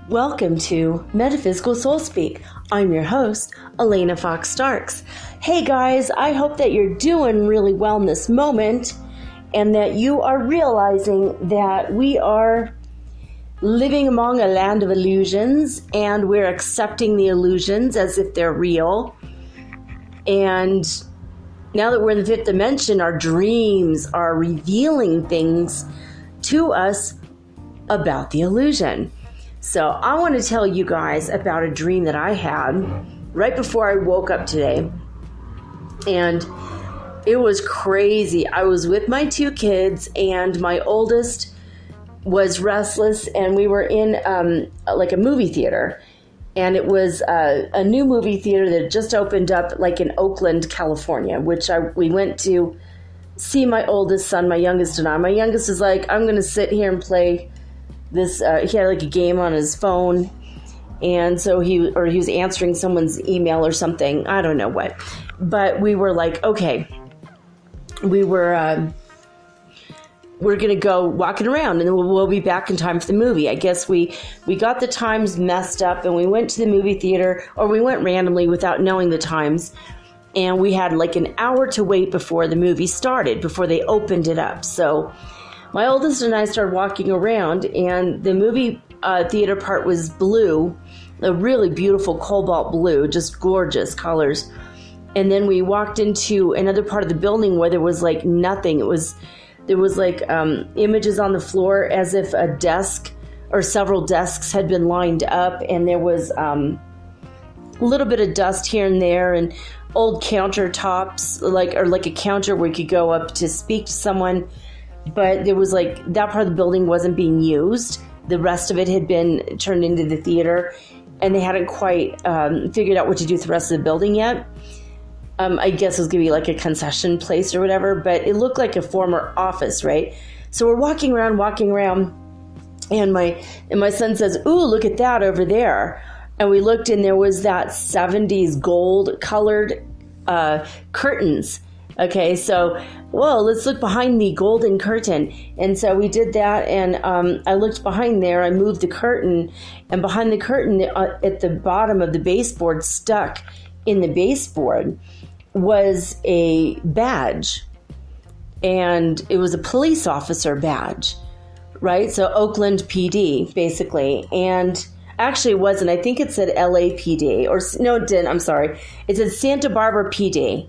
Welcome to Metaphysical Soul Speak. I'm your host, Elena Fox Starks. Hey guys, I hope that you're doing really well in this moment and that you are realizing that we are living among a land of illusions and we're accepting the illusions as if they're real. And now that we're in the fifth dimension, our dreams are revealing things to us about the illusion. So I want to tell you guys about a dream that I had right before I woke up today. And it was crazy. I was with my two kids and my oldest was restless and we were in like a movie theater. And it was a new movie theater that just opened up like in Oakland, California, which we went to see my oldest son, my youngest and I. My youngest is like, I'm going to sit here and play this. He had like a game on his phone, and so he was answering someone's email or something. I don't know what, but we were like, okay, we're gonna go walking around, and then we'll be back in time for the movie. I guess we got the times messed up, and we went to the movie theater, or we went randomly without knowing the times, and we had like an hour to wait before the movie started, before they opened it up. So my oldest and I started walking around, and the movie theater part was blue, a really beautiful cobalt blue, just gorgeous colors. And then we walked into another part of the building where there was like nothing. There was like images on the floor as if a desk or several desks had been lined up, and there was a little bit of dust here and there, and old countertops, like a counter where you could go up to speak to someone. But there was like, that part of the building wasn't being used. The rest of it had been turned into the theater, and they hadn't quite figured out what to do with the rest of the building yet. I guess it was going to be like a concession place or whatever, but it looked like a former office, right? So we're walking around, and my son says, "Ooh, look at that over there." And we looked, and there was that 70s gold colored curtains. Okay, so, whoa, let's look behind the golden curtain. And so we did that, and I looked behind there, I moved the curtain, and behind the curtain at the bottom of the baseboard, stuck in the baseboard, was a badge. And it was a police officer badge, right? So Oakland PD, basically. And actually it wasn't. I think it said LAPD, or no, it didn't. I'm sorry. It said Santa Barbara PD.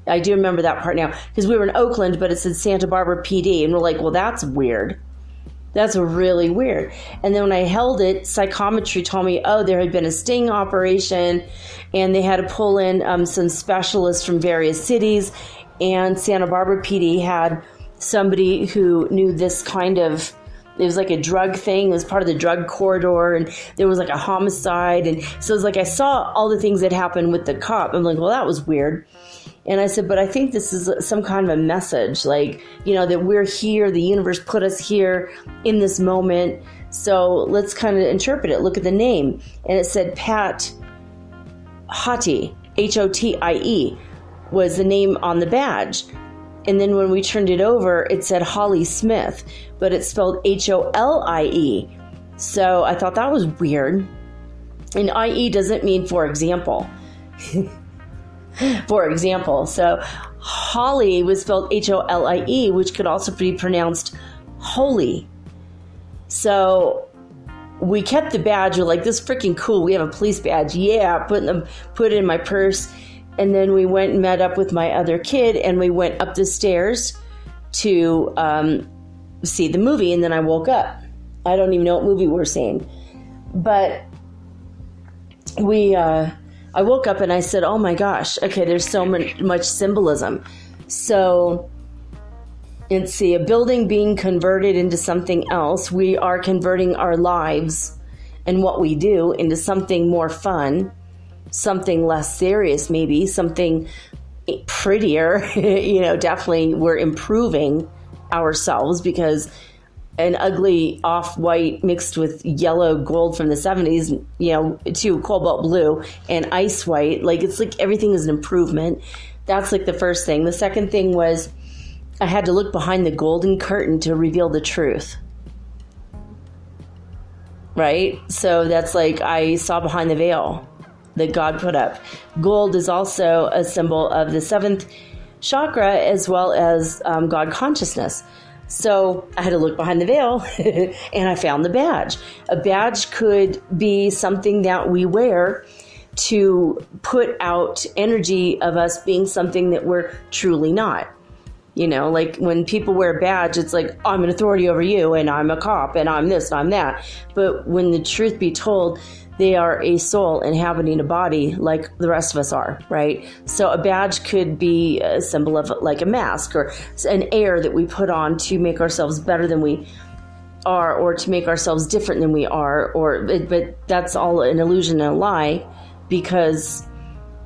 I do remember that part now, because we were in Oakland, but it said Santa Barbara PD, and we're like, well, that's weird. That's really weird. And then when I held it, psychometry told me, oh, there had been a sting operation, and they had to pull in some specialists from various cities, and Santa Barbara PD had somebody who knew this kind of, it was like a drug thing. It was part of the drug corridor, and there was like a homicide. And so it was like I saw all the things that happened with the cop. I'm like, well, that was weird. And I said, but I think this is some kind of a message, like, you know, that we're here, the universe put us here in this moment. So let's kind of interpret it. Look at the name. And it said Pat Hotie, Hotie, was the name on the badge. And then when we turned it over, it said Holly Smith, but it's spelled Holie. So I thought that was weird. And IE doesn't mean for example. For example, so Holly was spelled Holie, which could also be pronounced holy. So we kept the badge. We're like, this is freaking cool. We have a police badge. Yeah, put it in my purse. And then we went and met up with my other kid, and we went up the stairs to see the movie. And then I woke up. I don't even know what movie we're seeing. But I woke up and I said, oh my gosh, okay, there's so much symbolism. So let's see, a building being converted into something else. We are converting our lives and what we do into something more fun, something less serious, maybe something prettier. Definitely we're improving ourselves, because an ugly off-white mixed with yellow gold from the 70s, to cobalt blue and ice white, like it's like everything is an improvement. That's like the first thing. The second thing was I had to look behind the golden curtain to reveal the truth. Right? So that's like I saw behind the veil that God put up. Gold is also a symbol of the seventh chakra, as well as God consciousness. So I had to look behind the veil and I found the badge. A badge could be something that we wear to put out energy of us being something that we're truly not. Like when people wear a badge, it's like, I'm an authority over you and I'm a cop and I'm this and I'm that. But when the truth be told, they are a soul inhabiting a body like the rest of us are, right? So a badge could be a symbol of like a mask or an air that we put on to make ourselves better than we are, or to make ourselves different than we are, but that's all an illusion and a lie, because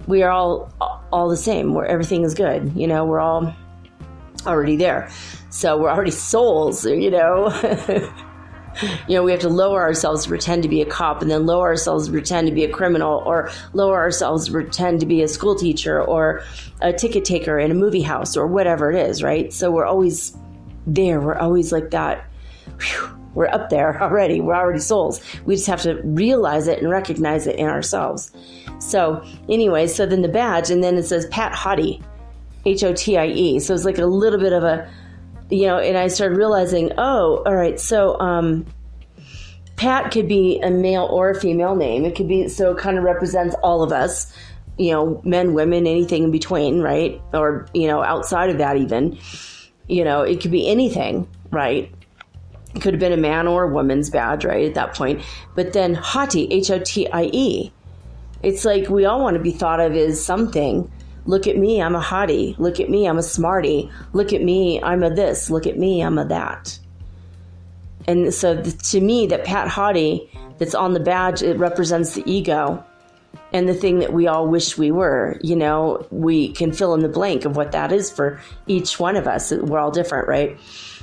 we are all the same, where everything is good. We're all already there. So we're already souls, we have to lower ourselves to pretend to be a cop, and then lower ourselves to pretend to be a criminal, or lower ourselves to pretend to be a school teacher or a ticket taker in a movie house or whatever it is, right? So we're always there. We're always like that. Whew, we're up there already. We're already souls. We just have to realize it and recognize it in ourselves. So anyway, so then the badge, and then it says Pat Hottie, Hotie. So it's like a little bit of a, and I started realizing, oh, all right, so Pat could be a male or a female name. It could be, so it kind of represents all of us, men, women, anything in between, right? Or, outside of that even, it could be anything, right? It could have been a man or a woman's badge, right, at that point. But then Hotie, Hotie. It's like we all want to be thought of as something. Look at me, I'm a hottie. Look at me, I'm a smarty. Look at me, I'm a this. Look at me, I'm a that. And so to me, that Pat Hottie that's on the badge, it represents the ego and the thing that we all wish we were. We can fill in the blank of what that is for each one of us. We're all different, right?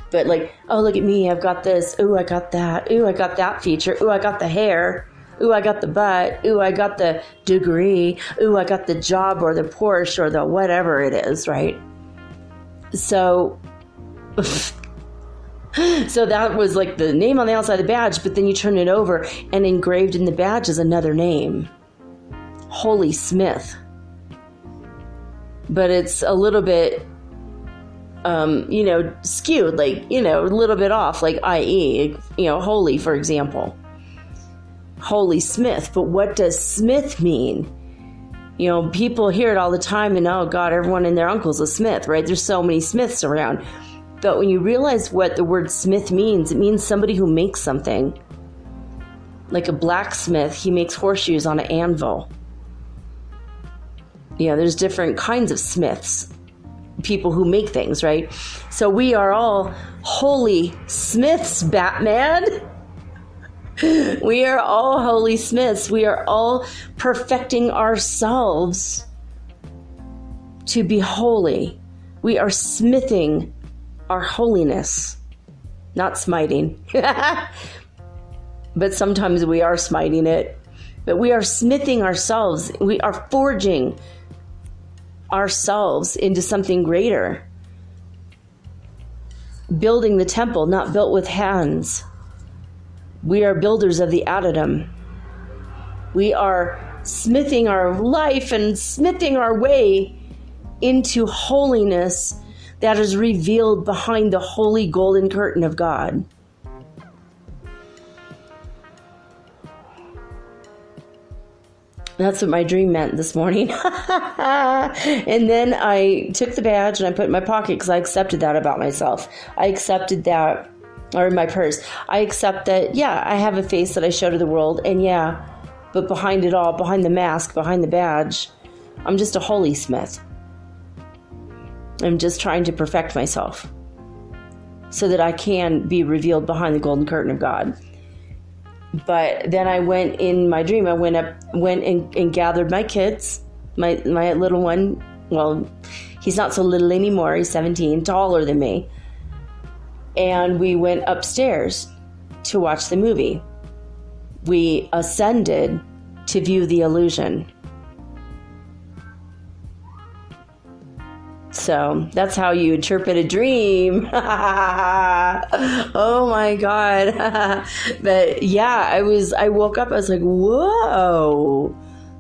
But like, oh, look at me, I've got this. Ooh, I got that. Ooh, I got that feature. Ooh, I got the hair. Ooh, I got the butt. Ooh, I got the degree. Ooh, I got the job or the Porsche or the whatever it is, right? So, so that was like the name on the outside of the badge, but then you turn it over and engraved in the badge is another name. Holy Smith. But it's a little bit, skewed, like, a little bit off, like i.e., holy, for example. Holy Smith. But what does Smith mean? People hear it all the time, and oh God, everyone and their uncle's a Smith, right? There's so many Smiths around. But when you realize what the word Smith means, it means somebody who makes something. Like a blacksmith, he makes horseshoes on an anvil. There's different kinds of Smiths, people who make things, right? So we are all holy Smiths, Batman. We are all holy Smiths. We are all perfecting ourselves to be holy. We are smithing our holiness, not smiting. But sometimes we are smiting it. But we are smithing ourselves. We are forging ourselves into something greater. Building the temple, not built with hands. We are builders of the atom. We are smithing our life and smithing our way into holiness that is revealed behind the holy golden curtain of God. That's what my dream meant this morning. And then I took the badge and I put it in my pocket because I accepted that about myself. I accepted that, or in my purse. I accept that, yeah, I have a face that I show to the world. And yeah, But behind it all, behind the mask, behind the badge, I'm just a holy smith. I'm just trying to perfect myself so that I can be revealed behind the golden curtain of God. But then I went in my dream, I went and gathered my kids, my little one. Well, he's not so little anymore. He's 17, taller than me. And we went upstairs to watch the movie. We ascended to view the illusion. So that's how you interpret a dream. Oh my God. But yeah, I woke up, I was like, whoa,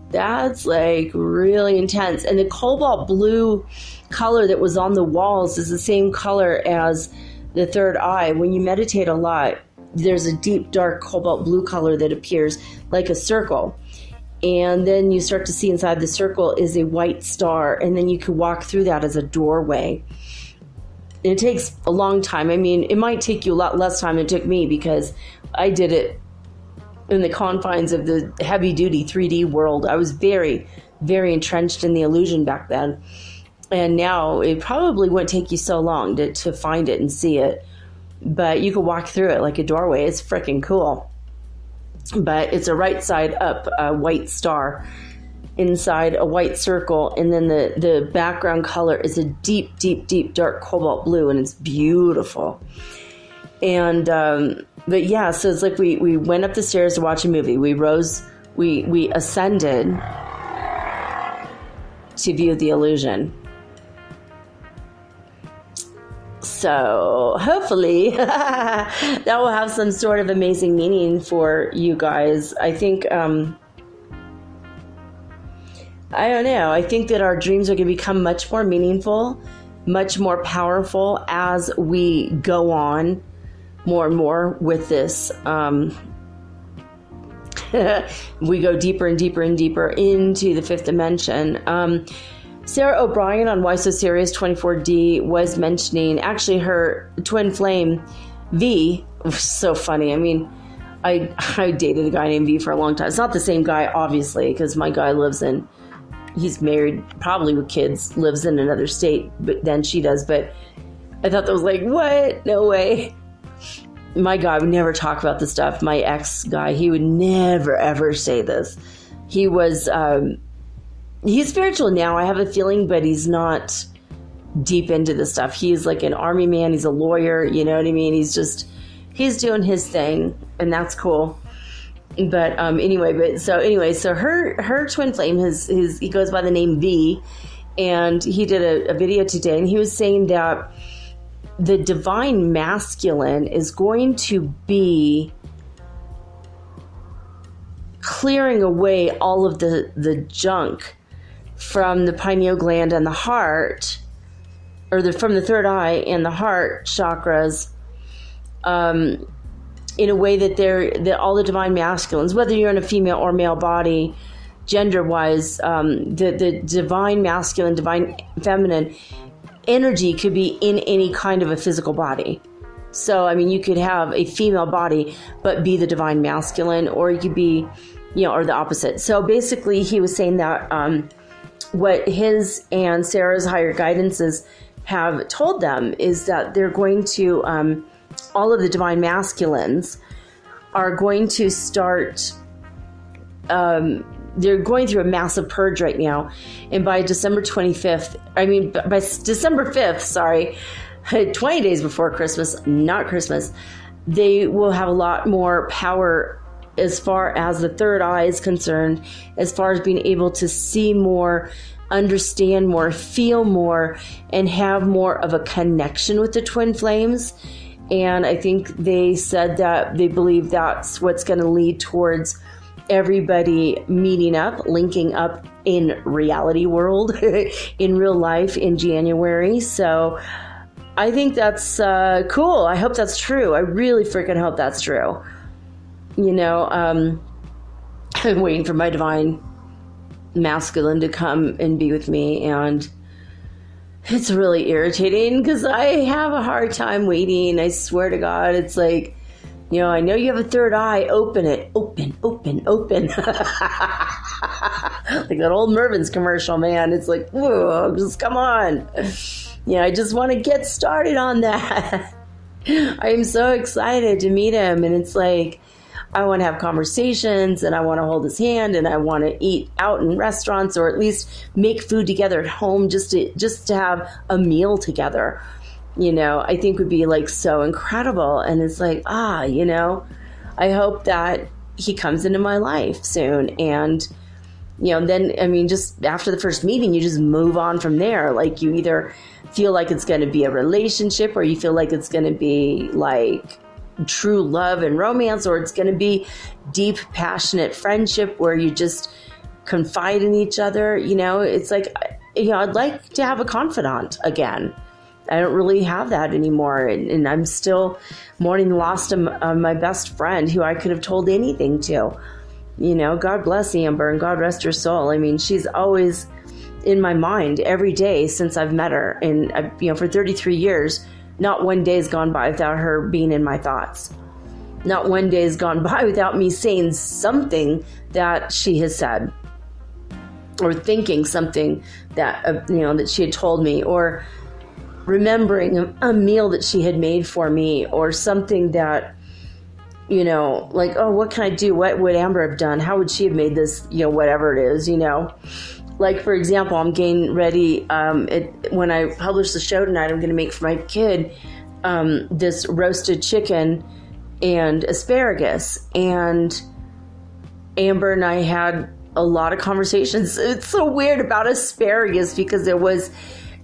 that's like really intense. And the cobalt blue color that was on the walls is the same color as the third eye. When you meditate a lot, there's a deep, dark cobalt blue color that appears like a circle. And then you start to see inside the circle is a white star. And then you can walk through that as a doorway. And it takes a long time. I mean, it might take you a lot less time than it took me because I did it in the confines of the heavy-duty 3D world. I was very, very entrenched in the illusion back then. And now it probably wouldn't take you so long to find it and see it. But you can walk through it like a doorway. It's freaking cool. But it's a right side up white star inside a white circle, and then the background color is a deep, deep, deep dark cobalt blue, and it's beautiful. And but yeah, so it's like we went up the stairs to watch a movie. We rose, we ascended to view the illusion. So hopefully that will have some sort of amazing meaning for you guys. I think, I don't know. I think that our dreams are going to become much more meaningful, much more powerful as we go on more and more with this. We go deeper and deeper and deeper into the fifth dimension. Sarah O'Brien on Why So Serious 24D was mentioning actually her twin flame V. It was so funny. I mean, I dated a guy named V for a long time. It's not the same guy, obviously, because my guy he's married, probably with kids, lives in another state than she does. But I thought that was like, what? No way. My guy would never talk about this stuff. My ex guy, he would never, ever say this. He was... he's spiritual now, I have a feeling, but he's not deep into this stuff. He's like an army man. He's a lawyer. You know what I mean? He's doing his thing, and that's cool. But so her twin flame, he goes by the name V, and he did a video today, and he was saying that the divine masculine is going to be clearing away all of the junk from the pineal gland and the heart, or from the third eye and the heart chakras, in a way that all the divine masculines, whether you're in a female or male body, gender-wise, the divine masculine, divine feminine energy could be in any kind of a physical body. So, I mean, you could have a female body, but be the divine masculine, or you could be, or the opposite. So basically, he was saying that what his and Sarah's higher guidances have told them is that they're going to, all of the divine masculines are going to start, they're going through a massive purge right now. And by December 5th, 20 days before Christmas, not Christmas, they will have a lot more power as far as the third eye is concerned, as far as being able to see more, understand more, feel more, and have more of a connection with the twin flames. And I think they said that they believe that's what's going to lead towards everybody meeting up, linking up in reality world, in real life in January. So I think that's cool. I hope that's true. I really freaking hope that's true. I'm waiting for my divine masculine to come and be with me, and it's really irritating because I have a hard time waiting. I swear to God, it's like I know you have a third eye. Open it. Open. Like that old Mervin's commercial, man. It's like, whoa, just come on. I just want to get started on that. I am so excited to meet him. And it's like, I want to have conversations, and I want to hold his hand, and I want to eat out in restaurants, or at least make food together at home, just to have a meal together. I think would be like so incredible. And it's like, I hope that he comes into my life soon. And, then, just after the first meeting, you just move on from there. Like, you either feel like it's going to be a relationship, or you feel like it's going to be like true love and romance, or it's going to be deep, passionate friendship where you just confide in each other. It's like, I'd like to have a confidant again. I don't really have that anymore. And I'm still mourning the loss of my best friend, who I could have told anything to. God bless Amber, and God rest her soul. I mean, she's always in my mind every day since I've met her. And, for 33 years, not one day has gone by without her being in my thoughts. Not one day has gone by without me saying something that she has said, or thinking something that, that she had told me, or remembering a meal that she had made for me, or something that, like, oh, what can I do? What would Amber have done? How would she have made this, whatever it is, Like, for example, I'm getting ready, when I publish the show tonight, I'm going to make for my kid this roasted chicken and asparagus. And Amber and I had a lot of conversations. It's so weird about asparagus, because there was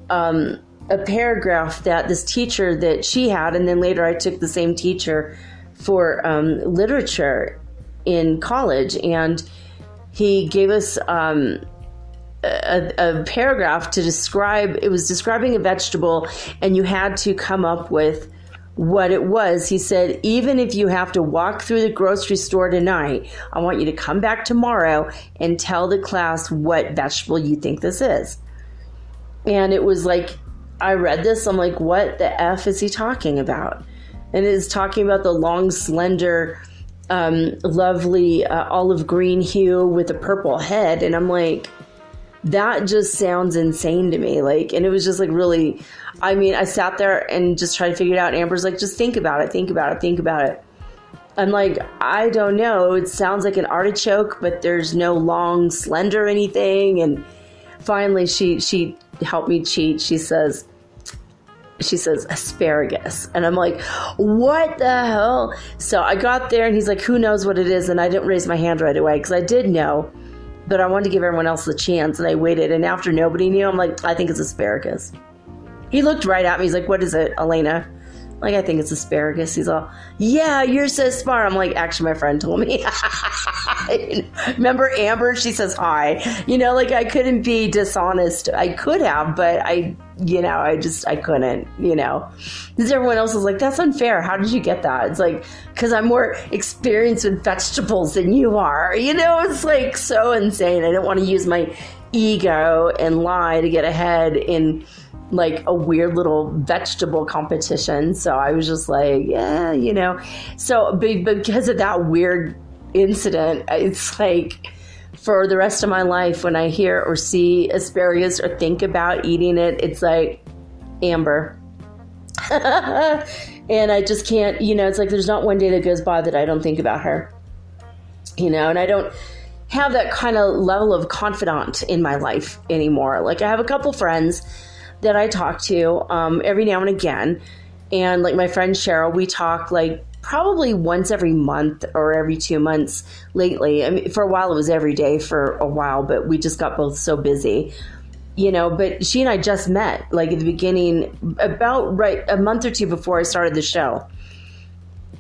a paragraph that this teacher that she had, and then later I took the same teacher for literature in college, and he gave us a paragraph to describe. It was describing a vegetable, and you had to come up with what it was. He said, even if you have to walk through the grocery store tonight, I want you to come back tomorrow and tell the class what vegetable you think this is. And it was like, I read this, I'm like, what the F is he talking about? And it is talking about the long, slender, lovely olive green hue with a purple head. And I'm like, that just sounds insane to me. Like, and it was just like really, I sat there and just tried to figure it out. Amber's like, just think about it. I'm like, I don't know. It sounds like an artichoke, but there's no long, slender anything. And finally she helped me cheat. She says asparagus. And I'm like, what the hell? So I got there, and he's like, who knows what it is? And I didn't raise my hand right away, because I did know, but I wanted to give everyone else the chance. And I waited. And after nobody knew, I'm like, I think it's asparagus. He looked right at me. He's like, what is it, Elena? Like, I think it's asparagus. He's all, yeah, you're so smart. I'm like, actually, my friend told me. Remember Amber? She says hi. Like, I couldn't be dishonest. I could have, but I couldn't, Because everyone else was like, that's unfair. How did you get that? It's like, because I'm more experienced with vegetables than you are. It's like so insane. I don't want to use my ego and lie to get ahead in like a weird little vegetable competition. So I was just like, yeah, So because of that weird incident, it's like for the rest of my life, when I hear or see asparagus or think about eating it, it's like, Amber. And I just can't, it's like there's not one day that goes by that I don't think about her. And I don't have that kind of level of confidant in my life anymore. Like, I have a couple friends that I talk to every now and again. And like my friend Cheryl, we talk like probably once every month or every 2 months lately. For a while it was every day for a while, but we just got both so busy, but she and I just met like at the beginning, about right a month or two before I started the show.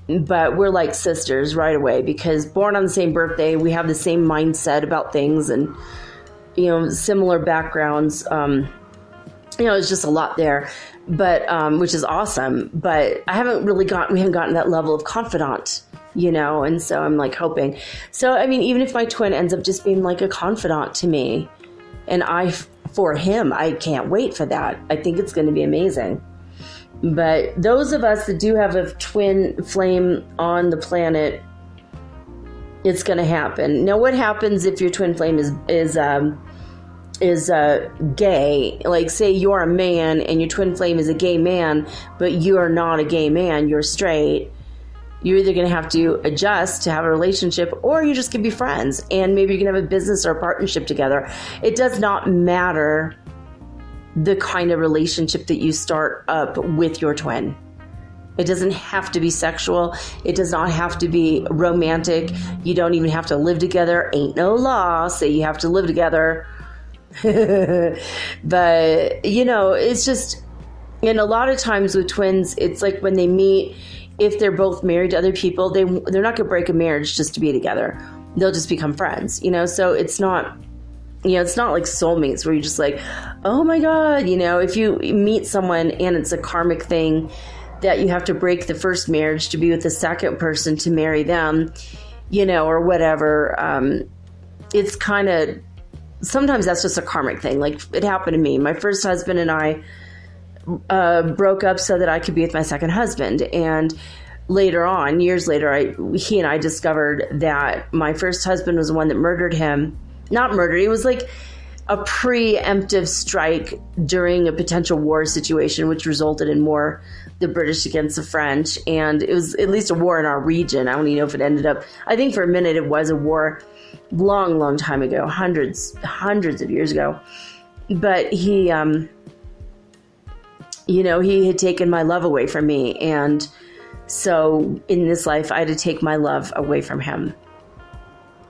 But we're like sisters right away, because born on the same birthday, we have the same mindset about things, and, similar backgrounds. It's just a lot there, but, which is awesome, but we haven't gotten that level of confidant, and so I'm like hoping. So, even if my twin ends up just being like a confidant to me, and for him, I can't wait for that. I think it's going to be amazing. But those of us that do have a twin flame on the planet, it's going to happen. Now, what happens if your twin flame is gay? Like, say you're a man and your twin flame is a gay man, but you are not a gay man, you're straight. You're either going to have to adjust to have a relationship, or you're just going to be friends, and maybe you can have a business or a partnership together. It does not matter the kind of relationship that you start up with your twin. It doesn't have to be sexual. It does not have to be romantic. You don't even have to live together. Ain't no law say you have to live together. But, you know, it's just, and a lot of times with twins, it's like when they meet, if they're both married to other people, they're not going to break a marriage just to be together. They'll just become friends, you know? So it's not, you know, it's not like soulmates where you're just like, oh my God, you know, if you meet someone and it's a karmic thing that you have to break the first marriage to be with the second person to marry them, you know, or whatever. It's kind of, sometimes that's just a karmic thing. Like, it happened to me. My first husband and I broke up so that I could be with my second husband. And later on, years later, he and I discovered that my first husband was the one that murdered him. Not murdered. It was like a preemptive strike during a potential war situation, which resulted in war, the British against the French. And it was at least a war in our region. I don't even know if it ended up, I think for a minute it was a war long, long time ago, hundreds of years ago. But he, you know, he had taken my love away from me. And so in this life, I had to take my love away from him.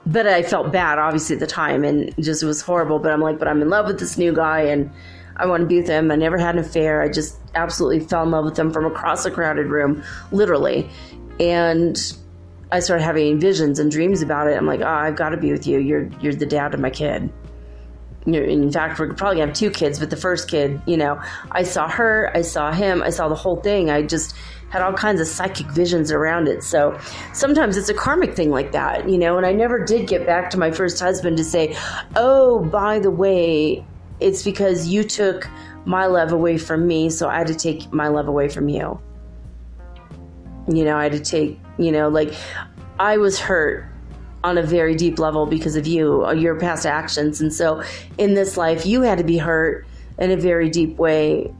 But I felt bad, obviously, at the time, and just, it was horrible. But I'm like, but I'm in love with this new guy, and I want to be with him. I never had an affair. I just absolutely fell in love with him from across a crowded room, literally. And I started having visions and dreams about it. I'm like, oh, I've got to be with you. You're the dad of my kid. In fact, we're probably going to have two kids, but the first kid, you know, I saw her, I saw him, I saw the whole thing. I just had all kinds of psychic visions around it. So sometimes it's a karmic thing like that, you know, and I never did get back to my first husband to say, oh, by the way, it's because you took my love away from me, so I had to take my love away from you. You know, I had to take, you know, like, I was hurt on a very deep level because of you, your past actions. And so in this life, you had to be hurt in a very deep way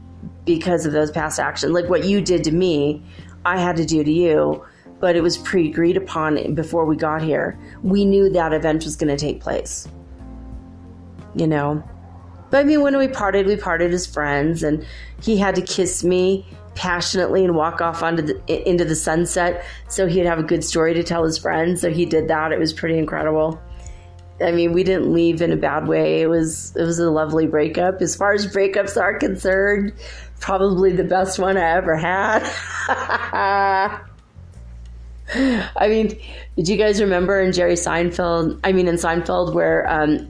because of those past actions. Like what you did to me, I had to do to you, but it was pre-agreed upon before we got here. We knew that event was going to take place, you know? But I mean, when we parted as friends, and he had to kiss me passionately and walk off into the sunset so he'd have a good story to tell his friends. So he did that. It was pretty incredible. I mean, we didn't leave in a bad way. It was a lovely breakup. As far as breakups are concerned, probably the best one I ever had. I mean, did you guys remember in Seinfeld where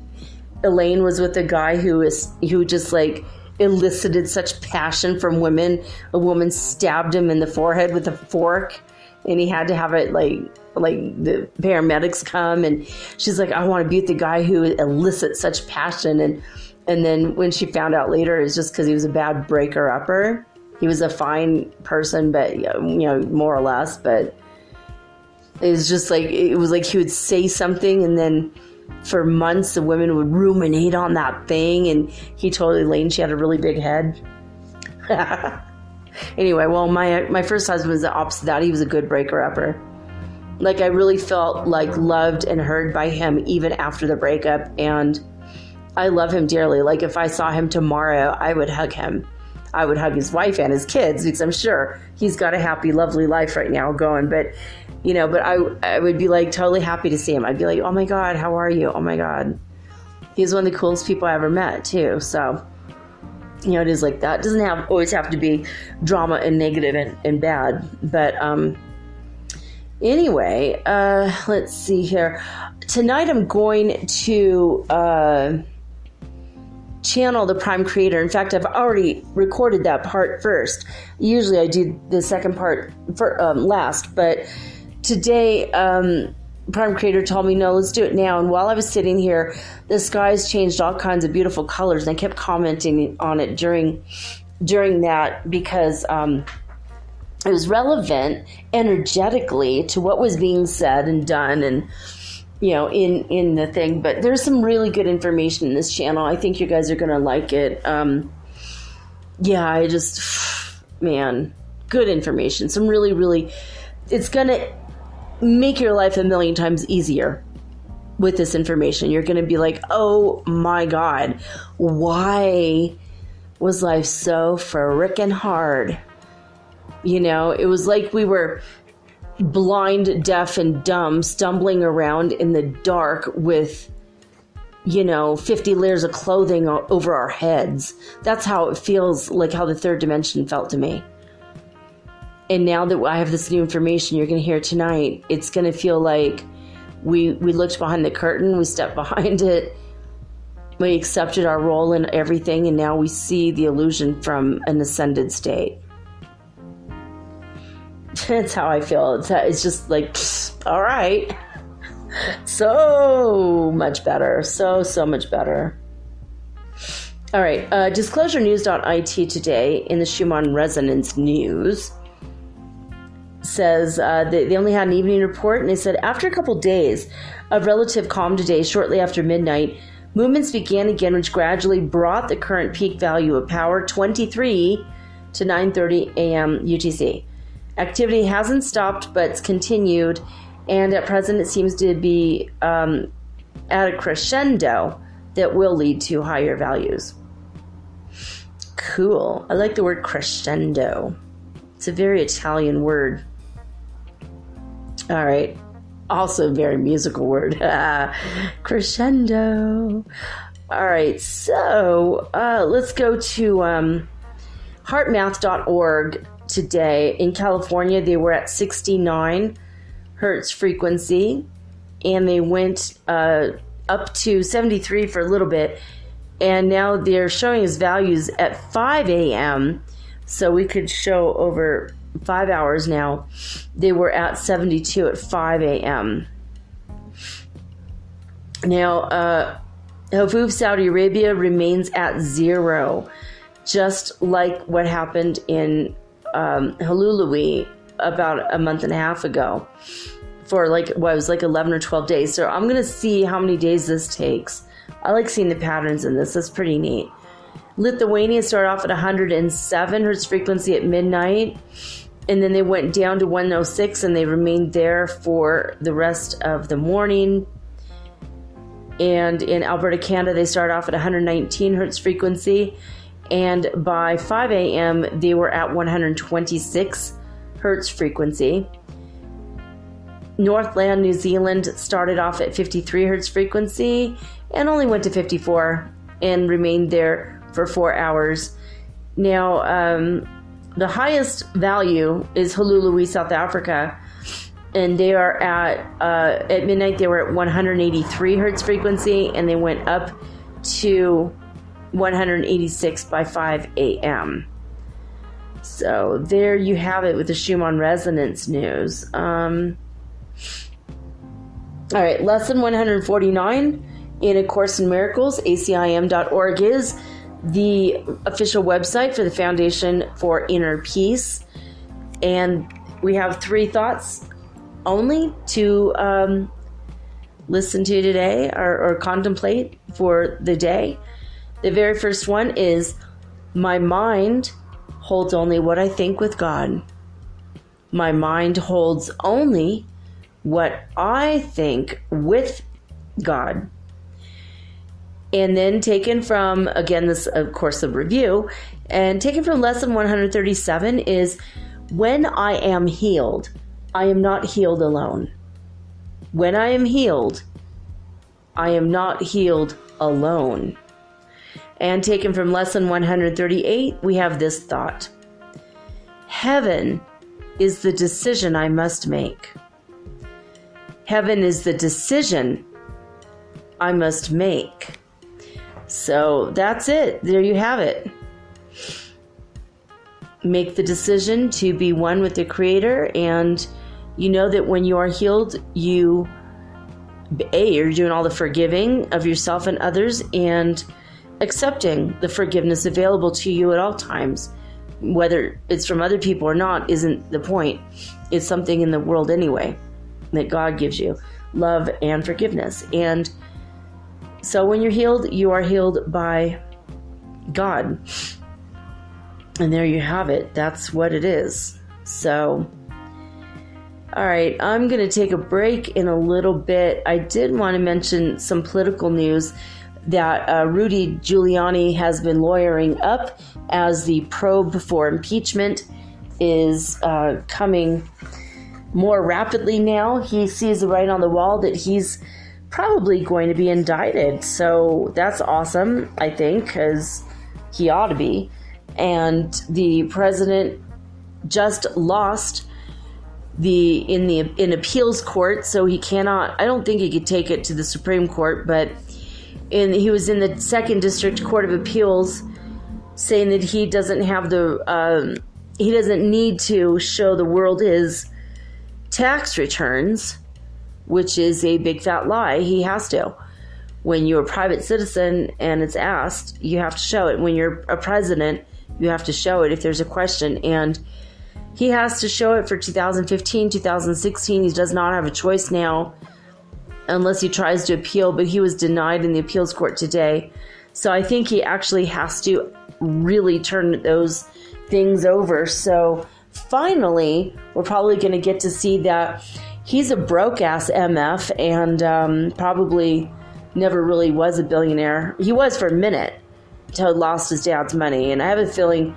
Elaine was with a guy who just like elicited such passion from women. A woman stabbed him in the forehead with a fork, and he had to have it like the paramedics come, and she's like, I want to be with the guy who elicits such passion. And then when she found out later, it's just because he was a bad breaker-upper. He was a fine person, but you know, more or less. But it was just like, it was like he would say something, and then for months the women would ruminate on that thing, and he told Elaine she had a really big head. Anyway, well, my first husband was the opposite of that. He was a good breaker-upper. Like, I really felt like loved and heard by him even after the breakup, and I love him dearly. Like, if I saw him tomorrow, I would hug him. I would hug his wife and his kids, because I'm sure he's got a happy, lovely life right now going. But, you know, but I would be like totally happy to see him. I'd be like, oh my God, how are you? Oh my God. He's one of the coolest people I ever met too. So, you know, it is like that. It doesn't always have to be drama and negative and bad. But anyway, let's see here. Tonight I'm going to channel the Prime Creator. In fact, I've already recorded that part first. Usually I do the second part last, but today Prime Creator told me, no, let's do it now. And while I was sitting here, the skies changed all kinds of beautiful colors, and I kept commenting on it during during that because it was relevant energetically to what was being said and done and, in the thing. But there's some really good information in this channel. I think you guys are going to like it. Man, good information. Some really, really, it's going to make your life a million times easier with this information. You're going to be like, oh my God, why was life so frickin' hard? It was like we were blind, deaf, and dumb, stumbling around in the dark with, 50 layers of clothing over our heads. That's how it feels, like how the third dimension felt to me. And now that I have this new information you're going to hear tonight, it's going to feel like we looked behind the curtain, we stepped behind it, we accepted our role in everything, and now we see the illusion from an ascended state. That's how I feel. It's just like, all right. So much better. So much better. All right. DisclosureNews.it today in the Schumann Resonance news says they only had an evening report, and they said after a couple days of relative calm today, shortly after midnight, movements began again, which gradually brought the current peak value of power 23 to 9:30 a.m. UTC. Activity hasn't stopped, but it's continued, and at present it seems to be at a crescendo that will lead to higher values. Cool. I like the word crescendo. It's a very Italian word. All right. Also a very musical word. Crescendo. All right. So let's go to heartmath.org today. In California, they were at 69 Hertz frequency, and they went up to 73 for a little bit, and now they're showing us values at 5 a.m., so we could show over 5 hours now. They were at 72 at 5 a.m. Now, Hafuf, Saudi Arabia remains at 0, just like what happened in Hulului about a month and a half ago for it was 11 or 12 days. So I'm going to see how many days this takes. I like seeing the patterns in this. That's pretty neat. Lithuania started off at 107 Hertz frequency at midnight, and then they went down to 106, and they remained there for the rest of the morning. And in Alberta, Canada, they started off at 119 Hertz frequency, and by 5 a.m., they were at 126 Hertz frequency. Northland, New Zealand started off at 53 Hertz frequency and only went to 54 and remained there for 4 hours. Now, the highest value is Hulului, South Africa, and they are at midnight, they were at 183 Hertz frequency, and they went up to 186 by 5 a.m. So there you have it with the Schumann Resonance news. All right, lesson 149 in A Course in Miracles, acim.org is the official website for the Foundation for Inner Peace. And we have 3 thoughts only to listen to today or contemplate for the day. The very first one is, my mind holds only what I think with God. My mind holds only what I think with God. And then taken from, again, this, of course, the review, and taken from lesson 137 is, when I am healed, I am not healed alone. When I am healed, I am not healed alone. And taken from lesson 138, we have this thought: heaven is the decision I must make. Heaven is the decision I must make. So that's it. There you have it. Make the decision to be one with the Creator, and you know that when you are healed, you're doing all the forgiving of yourself and others, and accepting the forgiveness available to you at all times. Whether it's from other people or not isn't the point. It's something in the world anyway that God gives you, love and forgiveness. And so when you're healed, you are healed by God. And there you have it. That's what it is. So, all right, I'm going to take a break in a little bit. I did want to mention some political news that Rudy Giuliani has been lawyering up as the probe for impeachment is coming more rapidly now. He sees the writing on the wall that he's probably going to be indicted. So that's awesome, I think, because he ought to be. And the president just lost in appeals court, so he cannot, I don't think he could take it to the Supreme Court, but he was in the Second District Court of Appeals saying that he doesn't have he doesn't need to show the world his tax returns, which is a big fat lie. He has to. When you're a private citizen and it's asked, you have to show it. When you're a president, you have to show it if there's a question. And he has to show it for 2015, 2016. He does not have a choice now unless he tries to appeal, but he was denied in the appeals court today. So I think he actually has to really turn those things over. So finally, we're probably going to get to see that he's a broke-ass MF and probably never really was a billionaire. He was for a minute until he lost his dad's money. And I have a feeling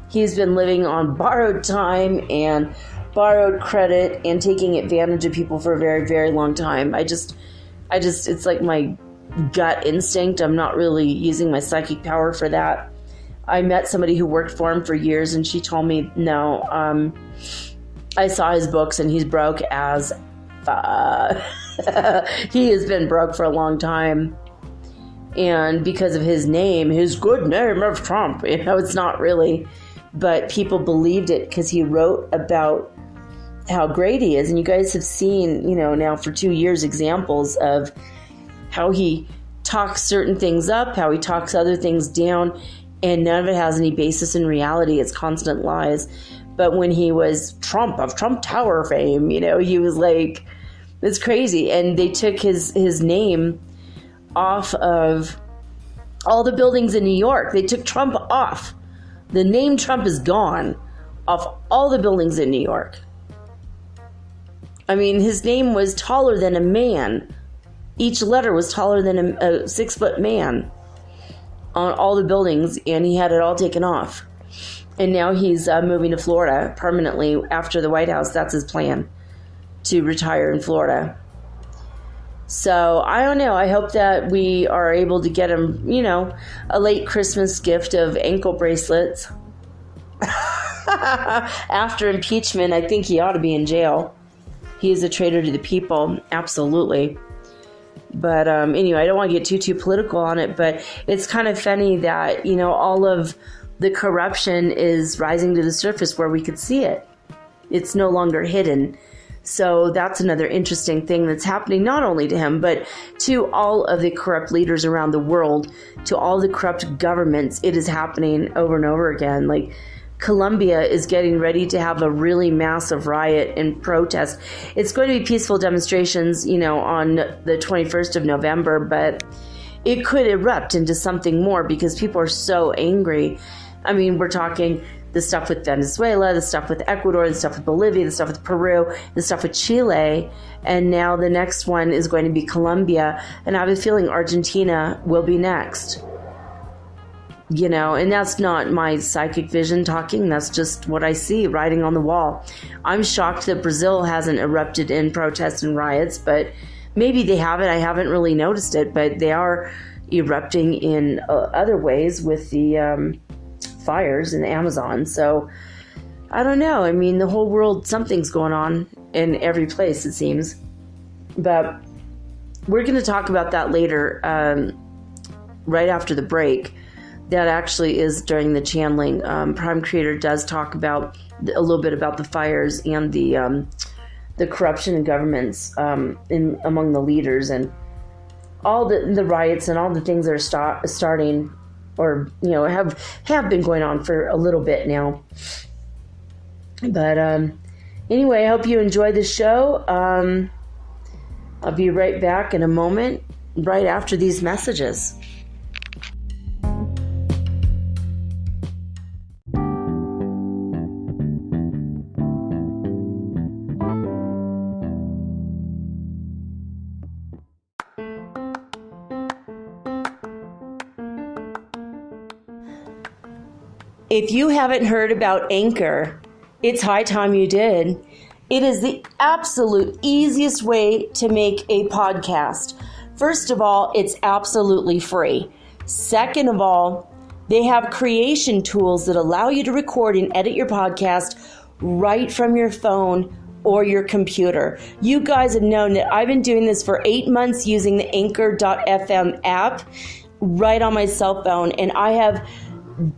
he's been living on borrowed time and borrowed credit and taking advantage of people for a very, very long time. I just, it's like my gut instinct. I'm not really using my psychic power for that. I met somebody who worked for him for years and she told me, no, I saw his books and he's broke as he has been broke for a long time. And because of his name, his good name of Trump, it's not really, but people believed it because he wrote about how great he is. And you guys have seen, now for 2 years, examples of how he talks certain things up, how he talks other things down, and none of it has any basis in reality. It's constant lies. But when he was Trump of Trump Tower fame, he was like, it's crazy. And they took his name off of all the buildings in New York. They took Trump off. The name Trump is gone off all the buildings in New York. I mean, his name was taller than a man. Each letter was taller than a 6-foot man on all the buildings, and he had it all taken off. And now he's moving to Florida permanently after the White House. That's his plan, to retire in Florida. So I don't know. I hope that we are able to get him, a late Christmas gift of ankle bracelets. After impeachment, I think he ought to be in jail. He is a traitor to the people. Absolutely. But anyway, I don't want to get too political on it, but it's kind of funny that, all of the corruption is rising to the surface where we could see it. It's no longer hidden. So that's another interesting thing that's happening, not only to him, but to all of the corrupt leaders around the world, to all the corrupt governments. It is happening over and over again. Like Colombia is getting ready to have a really massive riot and protest. It's going to be peaceful demonstrations, on the 21st of November, but it could erupt into something more because people are so angry. I mean, we're talking the stuff with Venezuela, the stuff with Ecuador, the stuff with Bolivia, the stuff with Peru, the stuff with Chile, and now the next one is going to be Colombia, and I have a feeling Argentina will be next. And that's not my psychic vision talking, that's just what I see writing on the wall. I'm shocked that Brazil hasn't erupted in protests and riots, but maybe they haven't. I haven't really noticed it, but they are erupting in other ways with the fires in the Amazon. So I don't know. I mean, the whole world, something's going on in every place, it seems. But we're going to talk about that later, right after the break. That actually is during the channeling. Prime Creator does talk about a little bit about the fires and the corruption in governments among the leaders and all the riots and all the things that are starting or have been going on for a little bit now. But anyway, I hope you enjoy the show. I'll be right back in a moment, right after these messages. If you haven't heard about Anchor, it's high time you did. It is the absolute easiest way to make a podcast. First of all, it's absolutely free. Second of all, they have creation tools that allow you to record and edit your podcast right from your phone or your computer. You guys have known that I've been doing this for 8 months using the Anchor.fm app right on my cell phone, and I have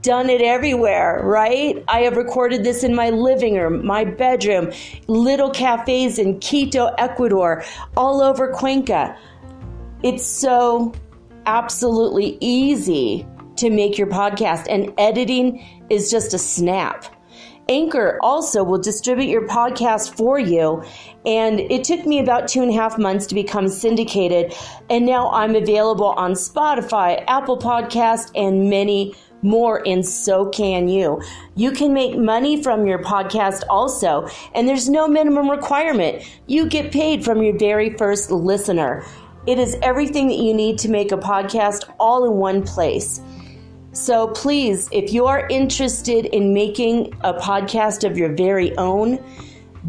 done it everywhere, right? I have recorded this in my living room, my bedroom, little cafes in Quito, Ecuador, all over Cuenca. It's so absolutely easy to make your podcast, and editing is just a snap. Anchor also will distribute your podcast for you, and it took me about 2.5 months to become syndicated, and now I'm available on Spotify, Apple Podcast, and many more, and so can you. You can make money from your podcast also, and there's no minimum requirement. You get paid from your very first listener. It is everything that you need to make a podcast all in one place. So please, if you are interested in making a podcast of your very own,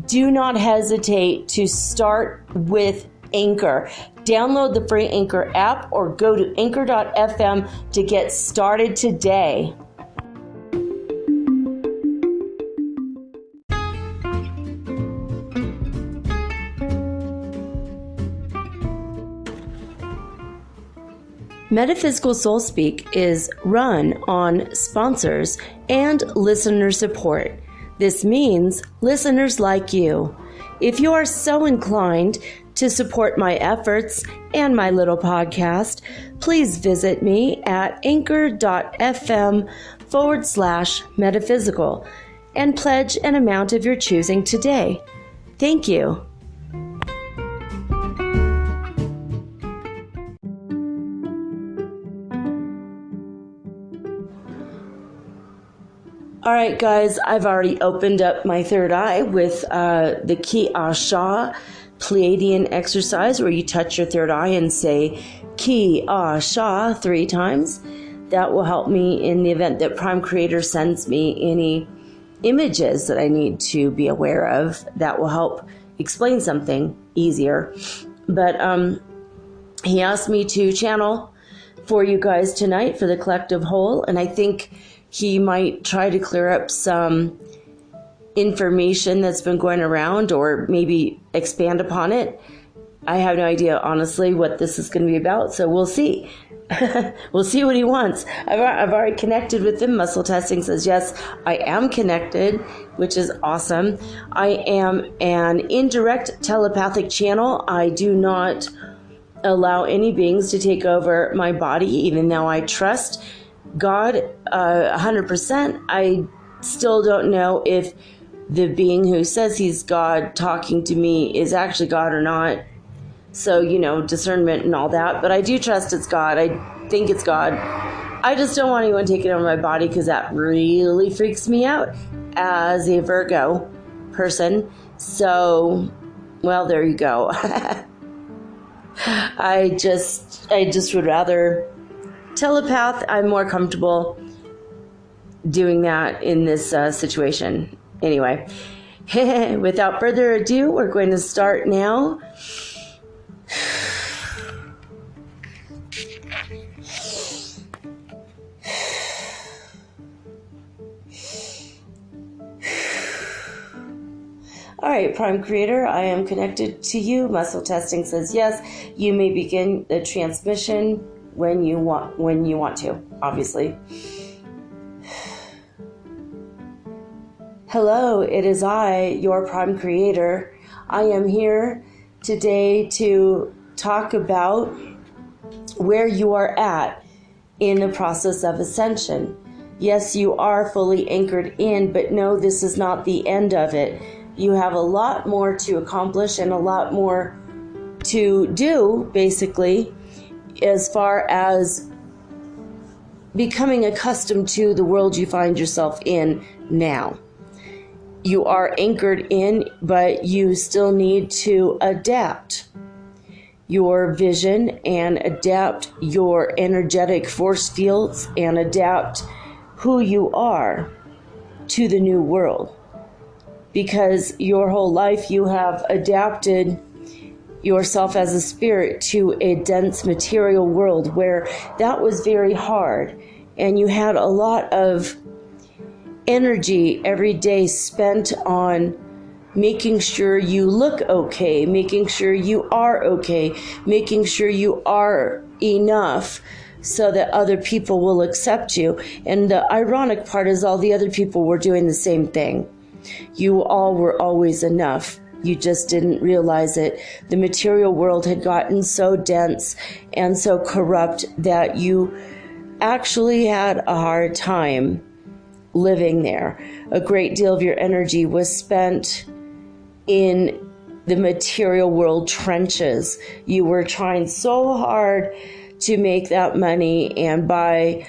do not hesitate to start with Anchor. Download the free Anchor app or go to anchor.fm to get started today. Metaphysical Soul Speak is run on sponsors and listener support. This means listeners like you. If you are so inclined to support my efforts and my little podcast, please visit me at anchor.fm/metaphysical and pledge an amount of your choosing today. Thank you. All right, guys, I've already opened up my third eye with the Ki Asha Pleiadian exercise, where you touch your third eye and say Ki Asha 3 times. That will help me in the event that Prime Creator sends me any images that I need to be aware of. That will help explain something easier. But he asked me to channel for you guys tonight for the collective whole, and I think he might try to clear up some information that's been going around, or maybe expand upon it. I have no idea, honestly, what this is going to be about, so we'll see. We'll see what he wants. I've already connected with him. Muscle testing says, yes, I am connected, which is awesome. I am an indirect telepathic channel. I do not allow any beings to take over my body, even though I trust God 100%. I still don't know if the being who says he's God talking to me is actually God or not. So, discernment and all that. But I do trust it's God. I think it's God. I just don't want anyone taking over my body, because that really freaks me out as a Virgo person. So, well, there you go. I just would rather telepath. I'm more comfortable doing that in this situation. Anyway, without further ado, we're going to start now. All right, Prime Creator, I am connected to you. Muscle testing says yes. You may begin the transmission when you want to, obviously. Hello, it is I, your Prime Creator. I am here today to talk about where you are at in the process of ascension. Yes, you are fully anchored in, but no, this is not the end of it. You have a lot more to accomplish and a lot more to do, basically, as far as becoming accustomed to the world you find yourself in now. You are anchored in, but you still need to adapt your vision and adapt your energetic force fields and adapt who you are to the new world. Because your whole life you have adapted yourself as a spirit to a dense material world where that was very hard, and you had a lot of energy every day spent on making sure you look okay, making sure you are okay, making sure you are enough so that other people will accept you. And the ironic part is all the other people were doing the same thing. You all were always enough. You just didn't realize it. The material world had gotten so dense and so corrupt that you actually had a hard time living there. A great deal of your energy was spent in the material world trenches. You were trying so hard to make that money and buy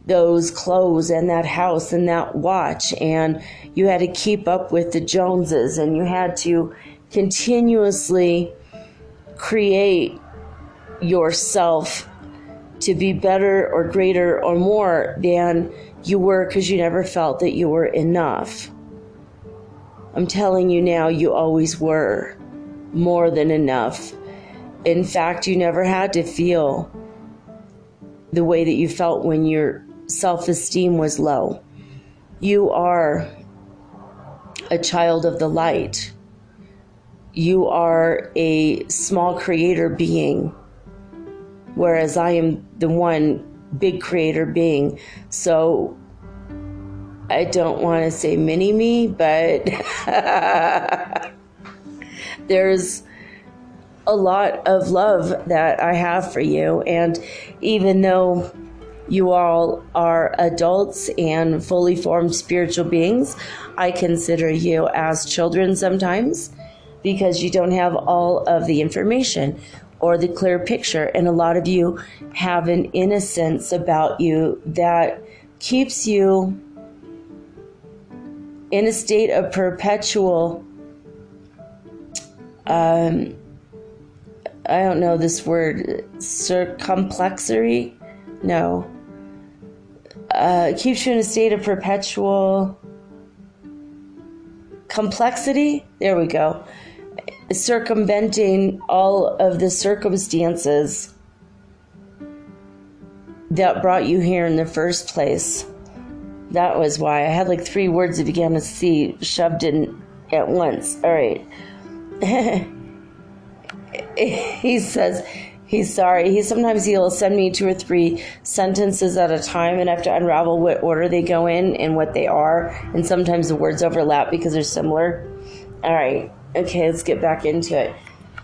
those clothes and that house and that watch, and you had to keep up with the Joneses, and you had to continuously create yourself to be better or greater or more than you were, because you never felt that you were enough. I'm telling you now, you always were more than enough. In fact, you never had to feel the way that you felt when your self-esteem was low. You are a child of the light. You are a small creator being, whereas I am the one big creator being. So I don't want to say mini me, but there's a lot of love that I have for you. And even though you all are adults and fully formed spiritual beings, I consider you as children sometimes, because you don't have all of the information or the clear picture. And a lot of you have an innocence about you that keeps you in a state of perpetual, I don't know this word, circumplexity? No. It keeps you in a state of perpetual complexity? There we go. Circumventing all of the circumstances that brought you here in the first place. That was why I had like 3 words that began with C shoved in at once. All right. He says he's sorry. Sometimes he'll send me 2 or 3 sentences at a time, and I have to unravel what order they go in and what they are. And sometimes the words overlap because they're similar. All right. Okay, let's get back into it.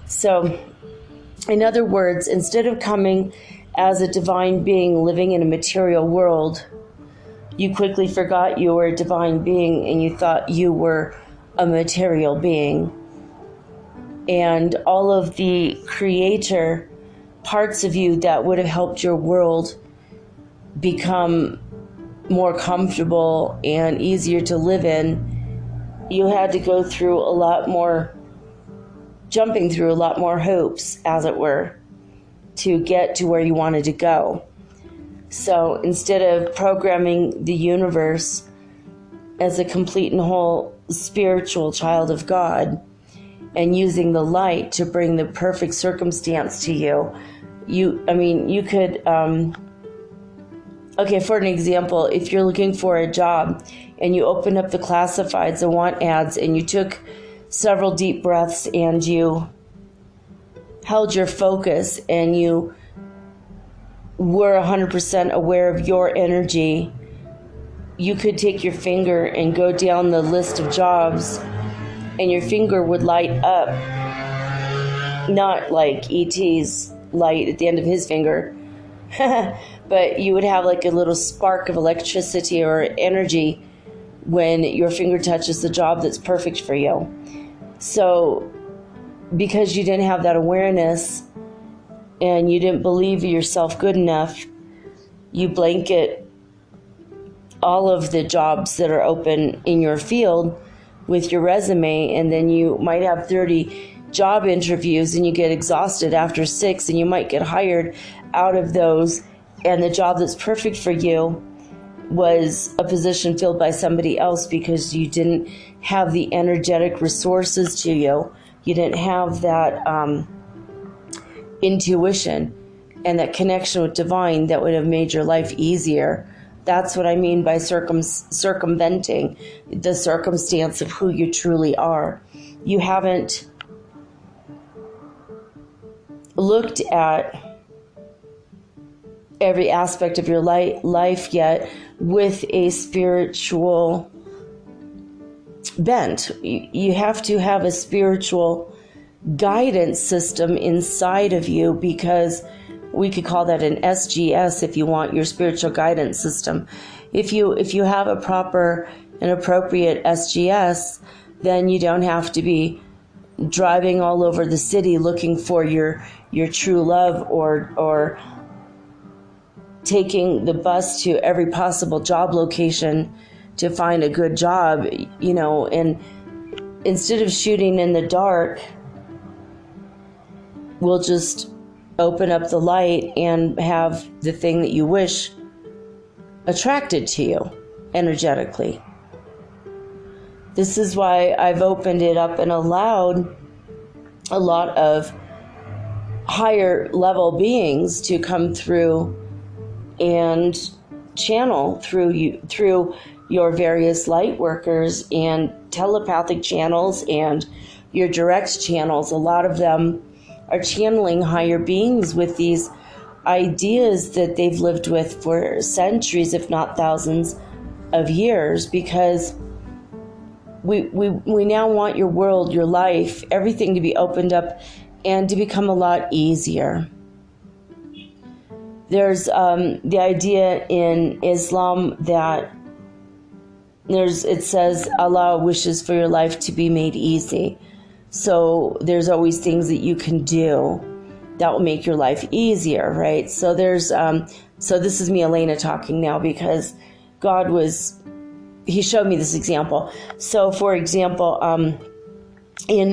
So, in other words, instead of coming as a divine being living in a material world, you quickly forgot you were a divine being and you thought you were a material being. And all of the creator parts of you that would have helped your world become more comfortable and easier to live in, you had to go through a lot more, jumping through a lot more hoops, as it were, to get to where you wanted to go. So instead of programming the universe as a complete and whole spiritual child of God and using the light to bring the perfect circumstance to you, you could, okay, for an example, if you're looking for a job and you open up the classifieds and want ads and you took several deep breaths and you held your focus and you were 100% aware of your energy, you could take your finger and go down the list of jobs and your finger would light up, not like E.T.'s light at the end of his finger, but you would have like a little spark of electricity or energy when your finger touches the job that's perfect for you. So because you didn't have that awareness and you didn't believe yourself good enough, you blanket all of the jobs that are open in your field with your resume, and then you might have 30 job interviews and you get exhausted after 6, and you might get hired out of those, and the job that's perfect for you was a position filled by somebody else because you didn't have the energetic resources to you. You didn't have that intuition and that connection with divine that would have made your life easier. That's what I mean by circumventing the circumstance of who you truly are. You haven't looked at every aspect of your life yet with a spiritual bent. You have to have a spiritual guidance system inside of you, because we could call that an SGS if you want, your spiritual guidance system. If you have a proper and appropriate SGS, then you don't have to be driving all over the city looking for your true love, or taking the bus to every possible job location to find a good job, and instead of shooting in the dark, we'll just open up the light and have the thing that you wish attracted to you energetically. This is why I've opened it up and allowed a lot of higher level beings to come through and channel through you, through your various light workers and telepathic channels and your direct channels. A lot of them are channeling higher beings with these ideas that they've lived with for centuries, if not thousands of years, because we now want your world, your life, everything to be opened up and to become a lot easier. There's the idea in Islam that it says Allah wishes for your life to be made easy. So there's always things that you can do that will make your life easier, right? So so this is me, Elena, talking now, because He showed me this example. So, for example, in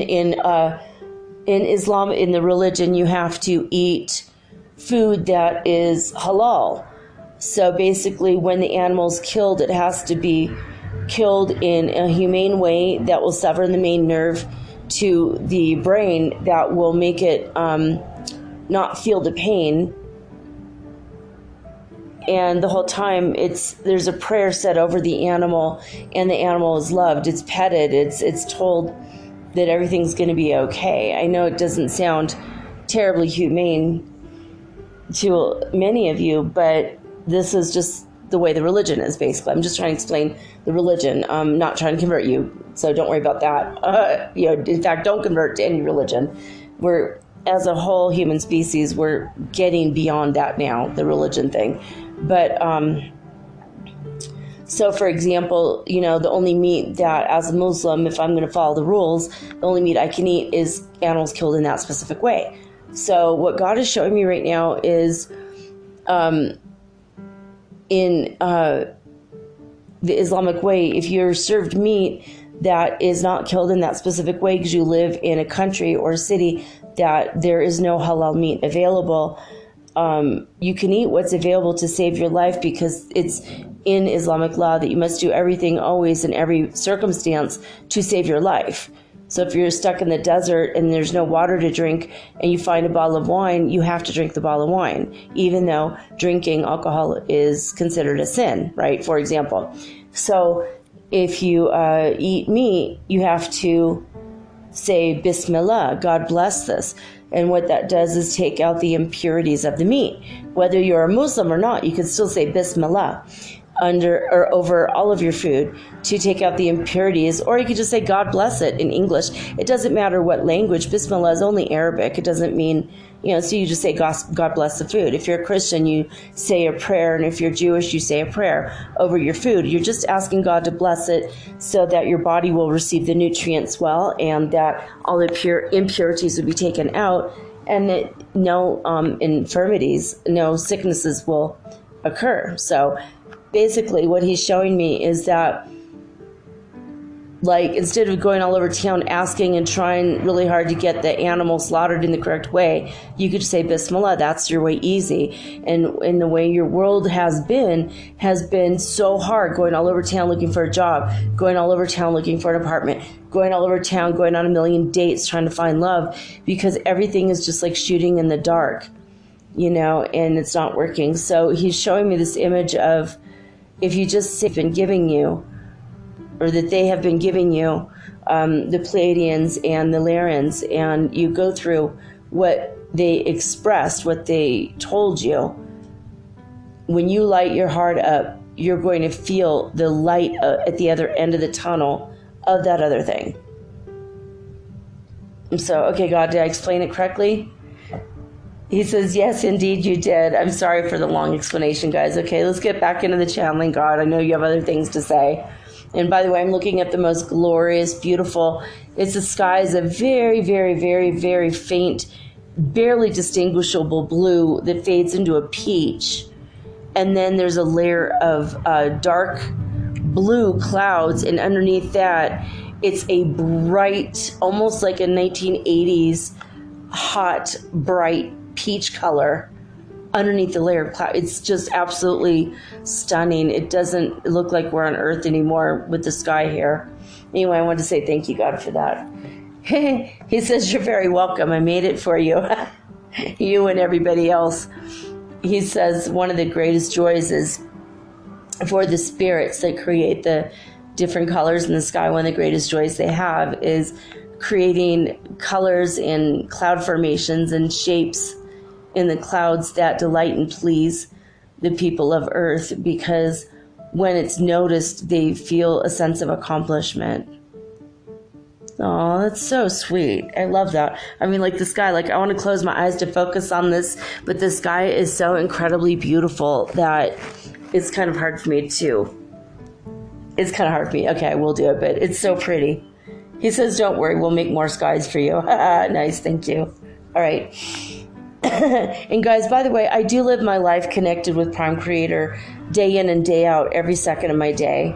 Islam, in the religion, you have to eat food that is halal. So basically, when the animal's killed, it has to be killed in a humane way that will sever the main nerve to the brain, that will make it not feel the pain. And the whole time there's a prayer said over the animal, and the animal is loved, it's petted, it's told that everything's going to be okay. I know it doesn't sound terribly humane to many of you, but this is just the way the religion is, basically. I'm just trying to explain the religion. I'm not trying to convert you, so don't worry about that. In fact, don't convert to any religion. We're, as a whole human species, we're getting beyond that now, the religion thing. But so, for example, the only meat that, as a Muslim, if I'm going to follow the rules, the only meat I can eat is animals killed in that specific way. So what God is showing me right now is in the Islamic way, if you're served meat that is not killed in that specific way because you live in a country or a city that there is no halal meat available, you can eat what's available to save your life, because it's in Islamic law that you must do everything always in every circumstance to save your life. So if you're stuck in the desert and there's no water to drink and you find a bottle of wine, you have to drink the bottle of wine, even though drinking alcohol is considered a sin, right? For example. So if you eat meat, you have to say Bismillah, God bless this. And what that does is take out the impurities of the meat. Whether you're a Muslim or not, you can still say Bismillah under or over all of your food to take out the impurities, or you could just say God bless it in English. It doesn't matter what language. Bismillah is only Arabic. It doesn't mean So you just say, God bless the food. If you're a Christian, you say a prayer. And if you're Jewish, you say a prayer over your food. You're just asking God to bless it so that your body will receive the nutrients well and that all the impurities will be taken out and that no infirmities, no sicknesses will occur. So basically what he's showing me is that, like, instead of going all over town asking and trying really hard to get the animal slaughtered in the correct way, you could say Bismillah. That's your way easy. And in the way your world has been so hard, going all over town looking for a job, going all over town looking for an apartment, going all over town, going on a million dates, trying to find love, because everything is just like shooting in the dark, and it's not working. So he's showing me this image of, if you just say, been giving you, or that they have been giving you, the Pleiadians and the Lyrians, and you go through what they expressed, what they told you, when you light your heart up, you're going to feel the light at the other end of the tunnel of that other thing. So, okay, God, did I explain it correctly? He says, yes, indeed you did. I'm sorry for the long explanation, guys. Okay, let's get back into the channeling, God. I know you have other things to say. And by the way, I'm looking at the most glorious, beautiful, the sky is a very, very, very, very faint, barely distinguishable blue that fades into a peach. And then there's a layer of dark blue clouds. And underneath that, it's a bright, almost like a 1980s hot, bright peach color underneath the layer of cloud. It's just absolutely stunning. It doesn't look like we're on Earth anymore with the sky here. Anyway, I wanted to say thank you, God, for that. He says, you're very welcome. I made it for you. You and everybody else. He says one of the greatest joys is for the spirits that create the different colors in the sky. One of the greatest joys they have is creating colors and cloud formations and shapes in the clouds that delight and please the people of Earth, because when it's noticed, they feel a sense of accomplishment. Oh, that's so sweet. I love that. I mean, like the sky, like I want to close my eyes to focus on this, but the sky is so incredibly beautiful that it's kind of hard for me to. It's kind of hard for me. Okay, I will do it, but it's so pretty. He says, don't worry, we'll make more skies for you. Nice, thank you. All right. And guys, by the way, I do live my life connected with Prime Creator day in and day out, every second of my day.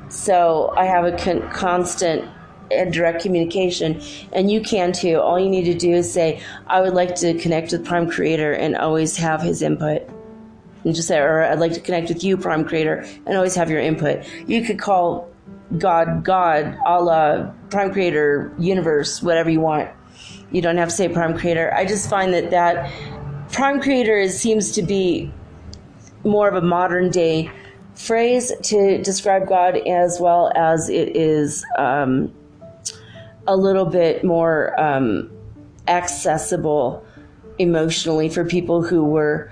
So I have a constant and direct communication, and you can too. All you need to do is say, I would like to connect with Prime Creator, and always have his input. And just say, or I'd like to connect with you, Prime Creator, and always have your input. You could call God, Allah, Prime Creator, Universe, whatever you want. You don't have to say Prime Creator. I just find that Prime Creator seems to be more of a modern day phrase to describe God, as well as it is a little bit more accessible emotionally for people who were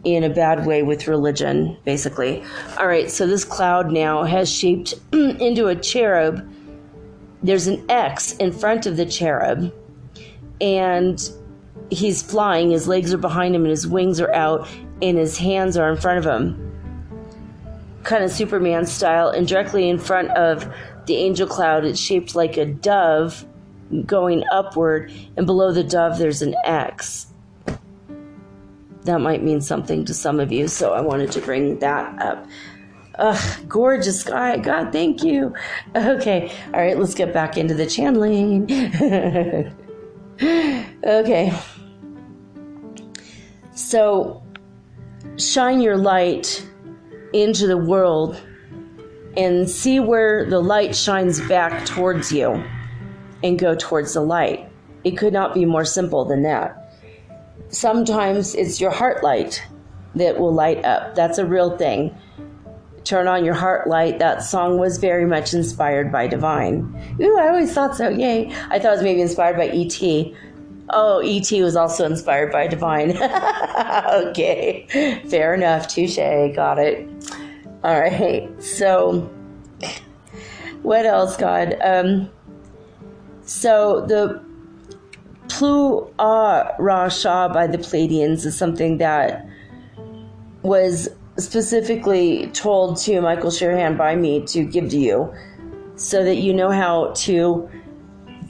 in a bad way with religion, basically. All right, so this cloud now has shaped into a cherub. There's an X in front of the cherub, and he's flying. His legs are behind him, and his wings are out, and his hands are in front of him, kind of Superman style. And directly in front of the angel cloud, it's shaped like a dove going upward, and below the dove there's an X. That might mean something to some of you, so I wanted to bring that up. Ugh, gorgeous sky. God, thank you. Okay, all right, let's get back into the channeling. Okay. So, shine your light into the world and see where the light shines back towards you, and go towards the light. It could not be more simple than that. Sometimes it's your heart light that will light up. That's a real thing. Turn on your heart light. That song was very much inspired by Divine. Ooh, I always thought so. Yay. I thought it was maybe inspired by E.T. Oh, E.T. was also inspired by Divine. Okay. Fair enough. Touche. Got it. All right. So, what else, God? So the Plu Ra Sha by the Pleiadians is something that was specifically told to Michael Sherahan by me to give to you, so that you know how to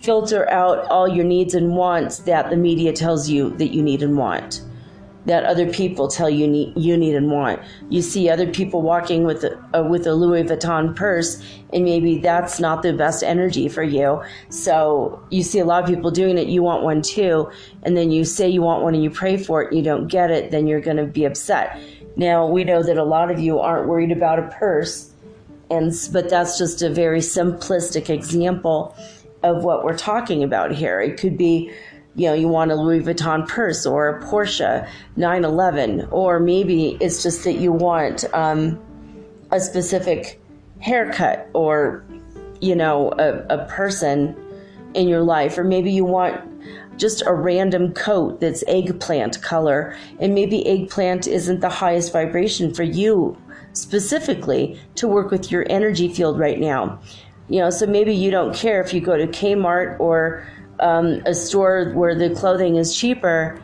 filter out all your needs and wants that the media tells you that you need and want, that other people tell you need and want. You see other people walking with a Louis Vuitton purse, and maybe that's not the best energy for you. So you see a lot of people doing it. You want one too, and then you say you want one and you pray for it and you don't get it, then you're going to be upset. Now, we know that a lot of you aren't worried about a purse, but that's just a very simplistic example of what we're talking about here. It could be, you want a Louis Vuitton purse or a Porsche 911, or maybe it's just that you want a specific haircut, or, a person in your life, or maybe you want just a random coat that's eggplant color, and maybe eggplant isn't the highest vibration for you specifically to work with your energy field right now. So maybe you don't care if you go to Kmart or a store where the clothing is cheaper.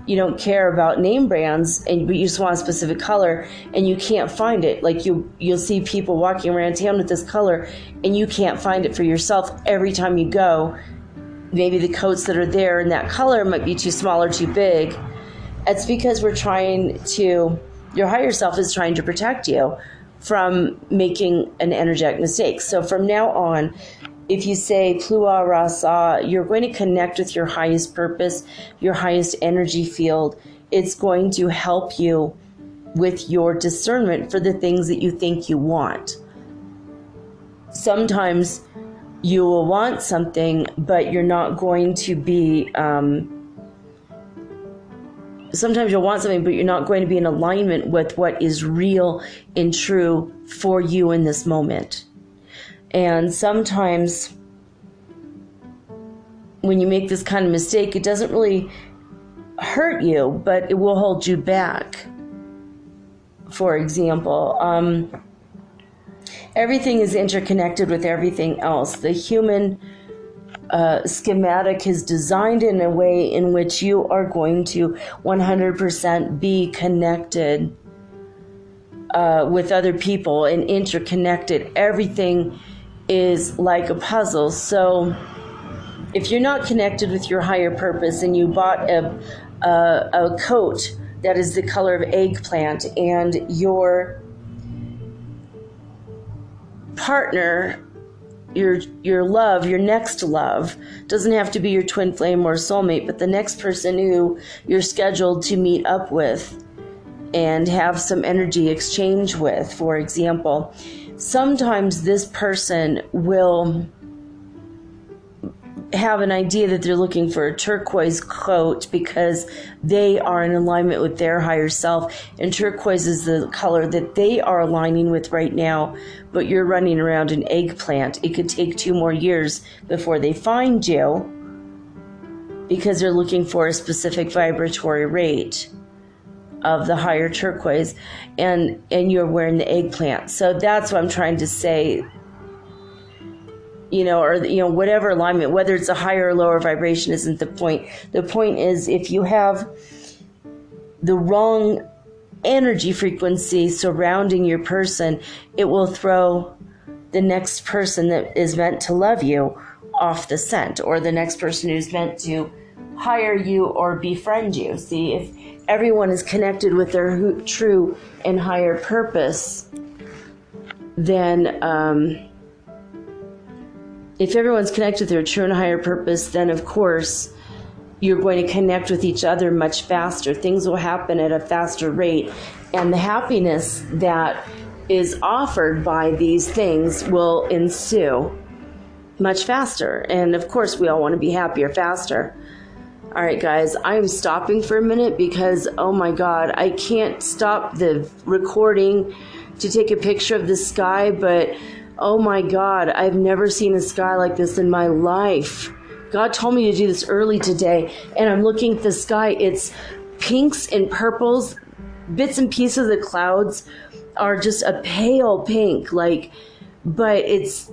You don't care about name brands, but you just want a specific color, and you can't find it. Like you'll see people walking around town with this color, and you can't find it for yourself every time you go. Maybe the coats that are there in that color might be too small or too big. It's because your higher self is trying to protect you from making an energetic mistake. So from now on, if you say Plua Rasa, you're going to connect with your highest purpose, your highest energy field. It's going to help you with your discernment for the things that you think you want. Sometimes you will want something, but you're not going to be, sometimes you'll want something, but you're not going to be in alignment with what is real and true for you in this moment. And sometimes when you make this kind of mistake, it doesn't really hurt you, but it will hold you back. For example, everything is interconnected with everything else. The human schematic is designed in a way in which you are going to 100% be connected with other people and interconnected. Everything is like a puzzle. So if you're not connected with your higher purpose, and you bought a coat that is the color of eggplant, and your partner, your love, your next love, doesn't have to be your twin flame or soulmate, but the next person who you're scheduled to meet up with and have some energy exchange with, for example, sometimes this person will have an idea that they're looking for a turquoise coat because they are in alignment with their higher self, and turquoise is the color that they are aligning with right now, but you're running around in eggplant. It could take 2 more years before they find you because they're looking for a specific vibratory rate of the higher turquoise, and you're wearing the eggplant. So that's what I'm trying to say. Whatever alignment, whether it's a higher or lower vibration, isn't the point. The point is, if you have the wrong energy frequency surrounding your person, it will throw the next person that is meant to love you off the scent, or the next person who's meant to hire you or befriend you. See, if everyone is connected with their true and higher purpose, then if everyone's connected with their true and higher purpose, then of course you're going to connect with each other much faster. Things will happen at a faster rate, and the happiness that is offered by these things will ensue much faster. And of course, we all want to be happier faster. All right, guys, I'm stopping for a minute because, oh my God, I can't stop the recording to take a picture of the sky, but oh my God, I've never seen a sky like this in my life. God told me to do this early today, and I'm looking at the sky. It's pinks and purples. Bits and pieces of the clouds are just a pale pink, but it's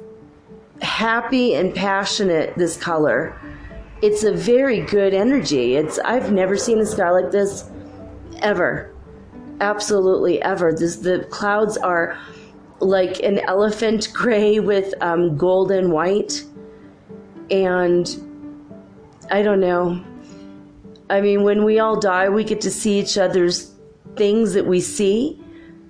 happy and passionate, this color. it's a very good energy. I've never seen a sky like this ever. Absolutely ever. The clouds are like an elephant gray with gold and white. And I don't know. I mean, when we all die, we get to see each other's things that we see.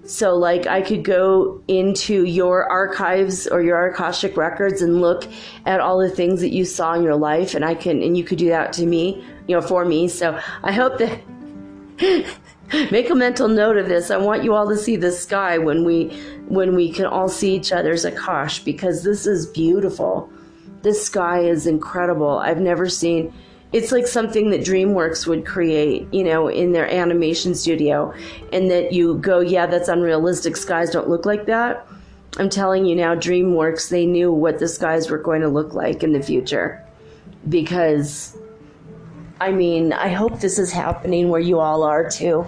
So like I could go into your archives or your Akashic records and look at all the things that you saw in your life, and you could do that to me, for me. So I hope that make a mental note of this. I want you all to see the sky when we can all see each other's Akash, because this is beautiful. This sky is incredible. I've never seen. It's like something that DreamWorks would create, in their animation studio, and that you go, yeah, that's unrealistic. Skies don't look like that. I'm telling you now, DreamWorks, they knew what the skies were going to look like in the future. Because, I mean, I hope this is happening where you all are too.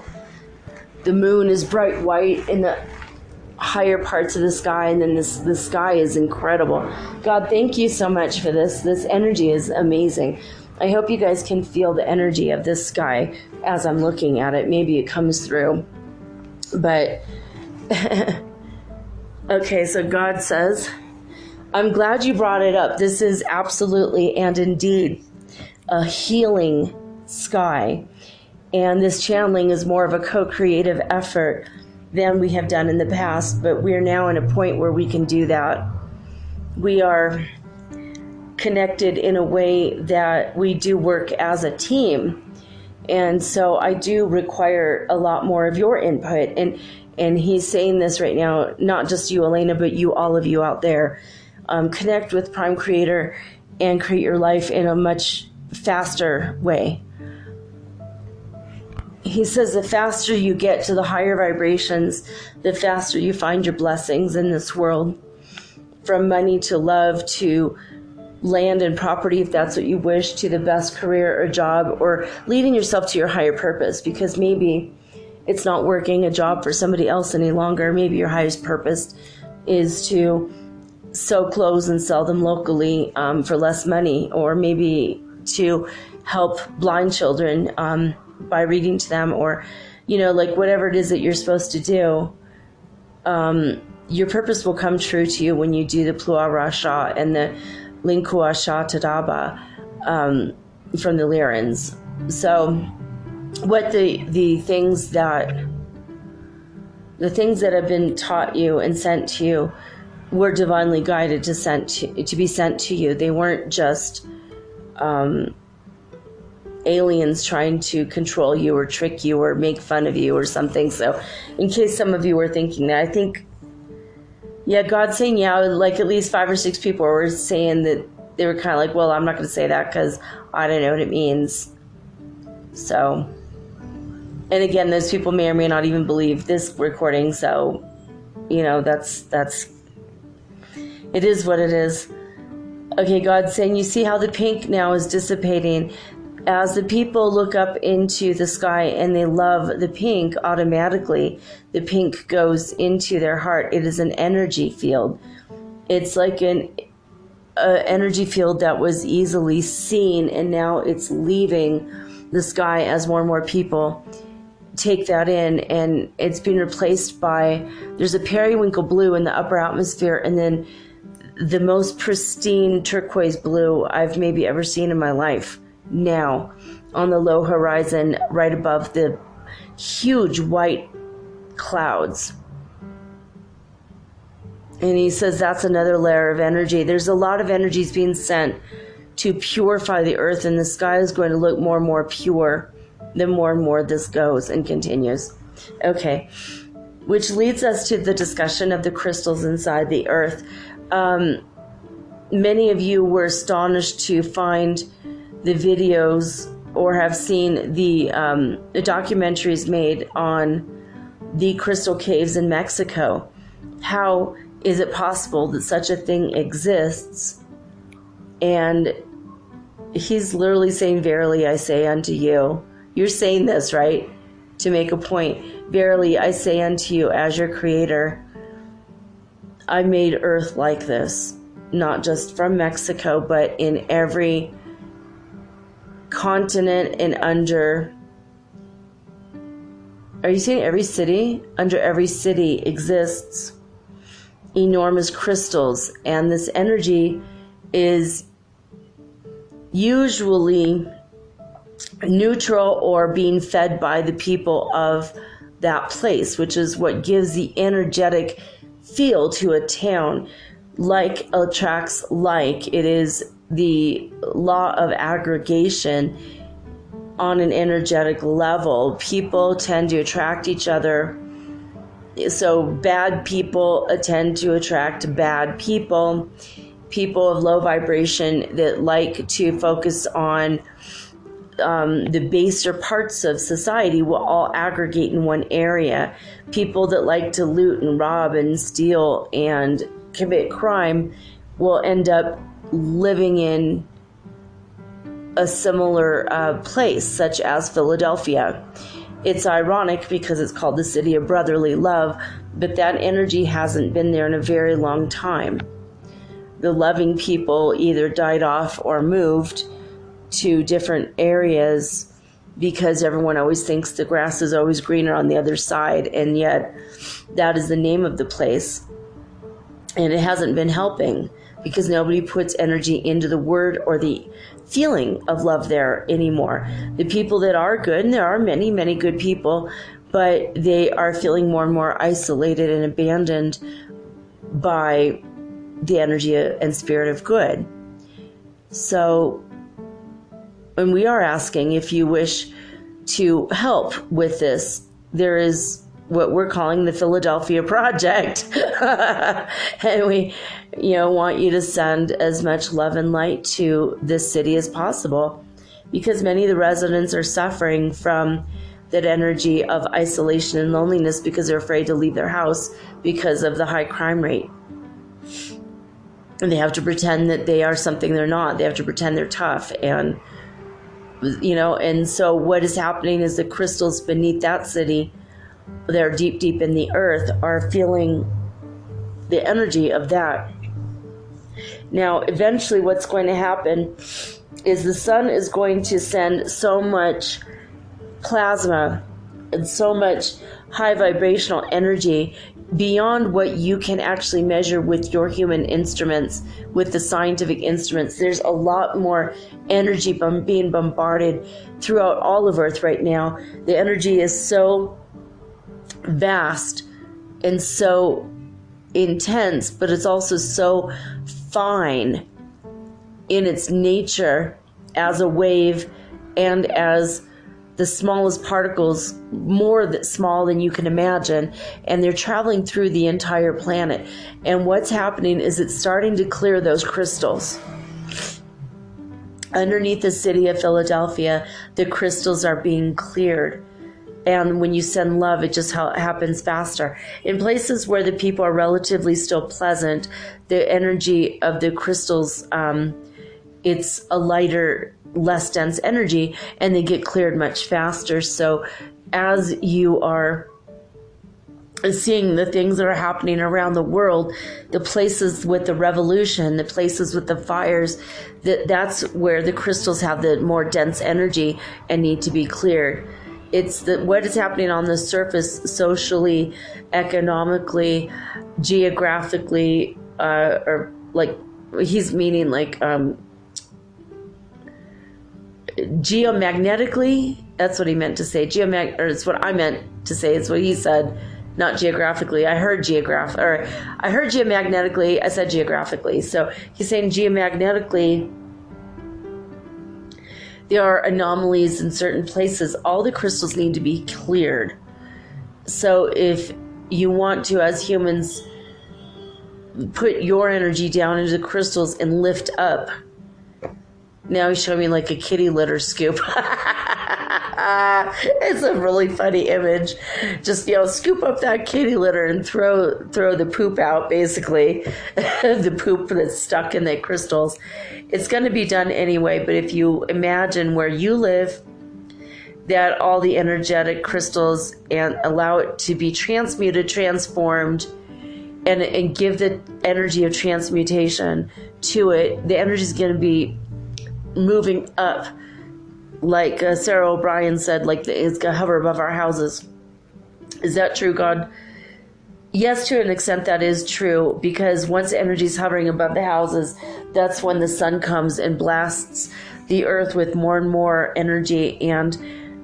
The moon is bright white in the higher parts of the sky, and then the sky is incredible. God, thank you so much for this. This energy is amazing. I hope you guys can feel the energy of this sky as I'm looking at it. Maybe it comes through. But, okay, so God says, I'm glad you brought it up. This is absolutely and indeed a healing sky. And this channeling is more of a co-creative effort than we have done in the past. But we're now in a point where we can do that. We are connected in a way that we do work as a team. And so I do require a lot more of your input. And he's saying this right now, not just you, Elena, but you, all of you out there. Connect with Prime Creator and create your life in a much faster way. He says the faster you get to the higher vibrations, the faster you find your blessings in this world. From money to love to land and property, if that's what you wish, to the best career or job, or leading yourself to your higher purpose, because maybe it's not working a job for somebody else any longer. Maybe your highest purpose is to sew clothes and sell them locally for less money, or maybe to help blind children by reading to them, or like whatever it is that you're supposed to do. Your purpose will come true to you when you do the Plua Rasha and the Linkua Sha Tadaba from the Lyrans. So what the things that have been taught you and sent to you were divinely guided to be sent to you. They weren't just aliens trying to control you or trick you or make fun of you or something. So in case some of you were thinking that, I think, yeah, God's saying, yeah, like at least 5 or 6 people were saying that they were kind of like, well, I'm not going to say that because I don't know what it means. So, and again, those people may or may not even believe this recording. So, that's, it is what it is. Okay, God's saying, you see how the pink now is dissipating. As the people look up into the sky and they love the pink, automatically the pink goes into their heart. It is an energy field. It's like an energy field that was easily seen, and now it's leaving the sky as more and more people take that in, and it's being replaced by, there's a periwinkle blue in the upper atmosphere, and then the most pristine turquoise blue I've maybe ever seen in my life now on the low horizon right above the huge white clouds. And he says that's another layer of energy. There's a lot of energies being sent to purify the earth, and the sky is going to look more and more pure the more and more this goes and continues. Okay, which leads us to the discussion of the crystals inside the earth. Many of you were astonished to find the videos or have seen the documentaries made on the crystal caves in Mexico. How is it possible that such a thing exists? And he's literally saying, verily I say unto you. You're saying this, right? To make a point. Verily I say unto you, as your creator, I made earth like this. Not just from Mexico, but in every continent and under, are you saying every city? Under every city exists enormous crystals, and this energy is usually neutral or being fed by the people of that place, which is what gives the energetic feel to a town. Like attracts like. It is the law of aggregation on an energetic level. People tend to attract each other. So bad people tend to attract bad people. People of low vibration that like to focus on the baser parts of society will all aggregate in one area. People that like to loot and rob and steal and commit crime will end up living in a similar place, such as Philadelphia. It's ironic because it's called the city of brotherly love, but that energy hasn't been there in a very long time. The loving people either died off or moved to different areas because everyone always thinks the grass is always greener on the other side, and yet that is the name of the place. And it hasn't been helping because nobody puts energy into the word or the feeling of love there anymore. The people that are good, and there are many, many good people, but they are feeling more and more isolated and abandoned by the energy and spirit of good. So, and we are asking if you wish to help with this, there is what we're calling the Philadelphia Project. And we, want you to send as much love and light to this city as possible, because many of the residents are suffering from that energy of isolation and loneliness because they're afraid to leave their house because of the high crime rate. And they have to pretend that they are something they're not. They have to pretend they're tough. And, and so what is happening is the crystals beneath that city, they're deep, deep in the earth, are feeling the energy of that. Now, eventually what's going to happen is the sun is going to send so much plasma and so much high vibrational energy beyond what you can actually measure with your human instruments, with the scientific instruments. There's a lot more energy being bombarded throughout all of Earth right now. The energy is so vast and so intense, but it's also so fine in its nature as a wave and as the smallest particles, more small than you can imagine, and they're traveling through the entire planet. And what's happening is it's starting to clear those crystals. Underneath the city of Philadelphia, the crystals are being cleared. And when you send love, it just happens faster. In places where the people are relatively still pleasant, the energy of the crystals, it's a lighter, less dense energy, and they get cleared much faster. So as you are seeing the things that are happening around the world, the places with the revolution, the places with the fires, that's where the crystals have the more dense energy and need to be cleared. It's what is happening on the surface, socially, economically, geographically, or like he's meaning like geomagnetically. That's what he meant to say. Or it's what I meant to say. It's what he said, not geographically. I heard geomagnetically. I said geographically. So he's saying geomagnetically, there are anomalies in certain places. All the crystals need to be cleared. So if you want to, as humans, put your energy down into the crystals and lift up. Now he's showing me like a kitty litter scoop. It's a really funny image. Just, scoop up that kitty litter and throw the poop out, basically. The poop that's stuck in the crystals. It's going to be done anyway, but if you imagine where you live, that all the energetic crystals and allow it to be transmuted, transformed, and give the energy of transmutation to it, the energy is going to be moving up Like Sarah O'Brien said, like it's going to hover above our houses. Is that true, God? Yes, to an extent that is true, because once energy is hovering above the houses, that's when the sun comes and blasts the earth with more and more energy. And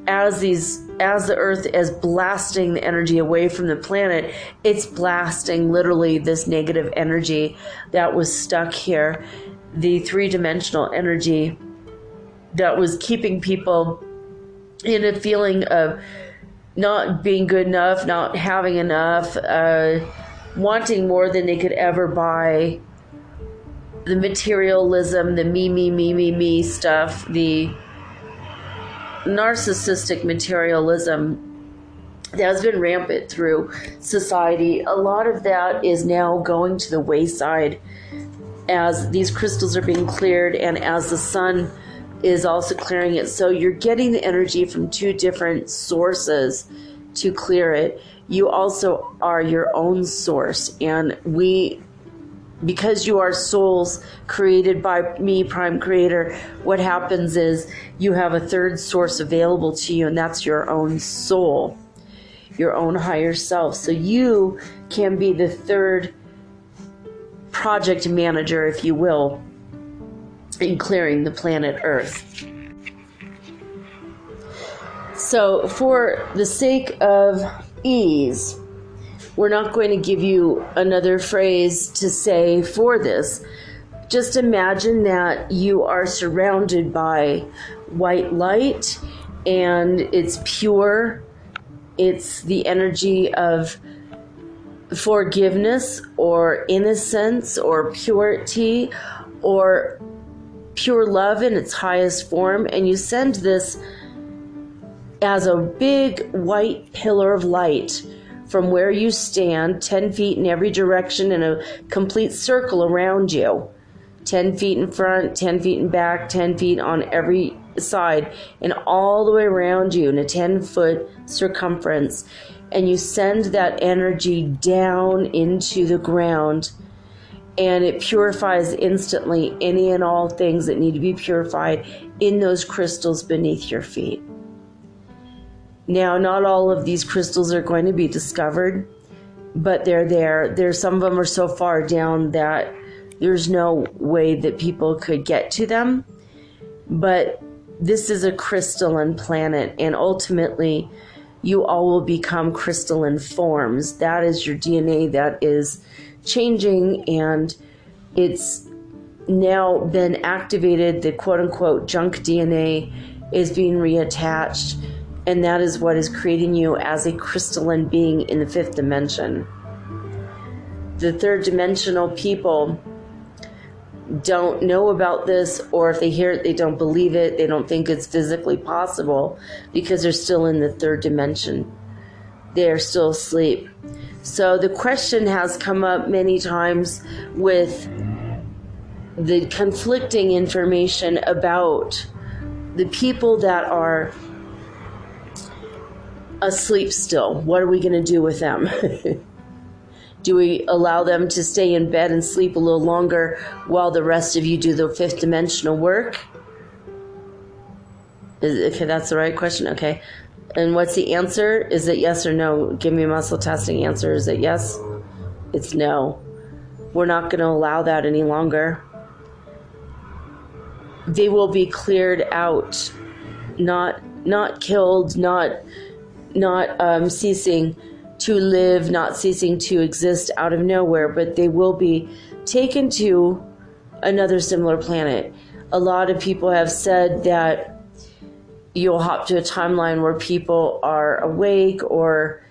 as the earth is blasting the energy away from the planet, it's blasting literally this negative energy that was stuck here, the three-dimensional energy that was keeping people in a feeling of not being good enough, not having enough, wanting more than they could ever buy, the materialism, the me stuff, the narcissistic materialism that has been rampant through society. A lot of that is now going to the wayside as these crystals are being cleared and as the sun is also clearing it. So you're getting the energy from two different sources to clear it. You also are your own source. And because you are souls created by me, Prime Creator, what happens is you have a third source available to you, and that's your own soul, your own higher self. So you can be the third project manager, if you will, in clearing the planet Earth. So for the sake of ease, we're not going to give you another phrase to say for this. Just imagine that you are surrounded by white light, and it's pure. It's the energy of forgiveness or innocence or purity or pure love in its highest form. And you send this as a big white pillar of light from where you stand, 10 feet in every direction in a complete circle around you. 10 feet in front, 10 feet in back, 10 feet on every side, and all the way around you in a 10-foot circumference. And you send that energy down into the ground, and it purifies instantly any and all things that need to be purified in those crystals beneath your feet. Now, not all of these crystals are going to be discovered, but they're there. Some of them are so far down that there's no way that people could get to them. But this is a crystalline planet, and ultimately, you all will become crystalline forms. That is your DNA that is changing, and it's now been activated. The quote-unquote junk DNA is being reattached. And that is what is creating you as a crystalline being in the fifth dimension. The third dimensional people don't know about this, or if they hear it, they don't believe it. They don't think it's physically possible because they're still in the third dimension. They're still asleep. So the question has come up many times with the conflicting information about the people that are asleep still. What are we going to do with them? Do we allow them to stay in bed and sleep a little longer while the rest of you do the fifth dimensional work? Okay, that's the right question. Okay. And what's the answer? Is it yes or no? Give me a muscle testing answer. Is it yes? It's no. We're not going to allow that any longer. They will be cleared out, not killed, not ceasing to live, not ceasing to exist out of nowhere, but they will be taken to another similar planet. A lot of people have said that you'll hop to a timeline where people are awake, or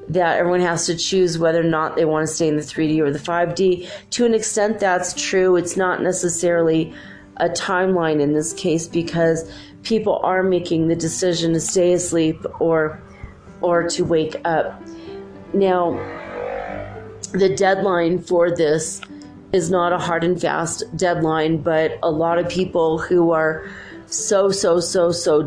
that everyone has to choose whether or not they want to stay in the 3D or the 5D. To an extent, that's true. It's not necessarily a timeline in this case, because people are making the decision to stay asleep or to wake up. Now, the deadline for this is not a hard and fast deadline, but a lot of people who are so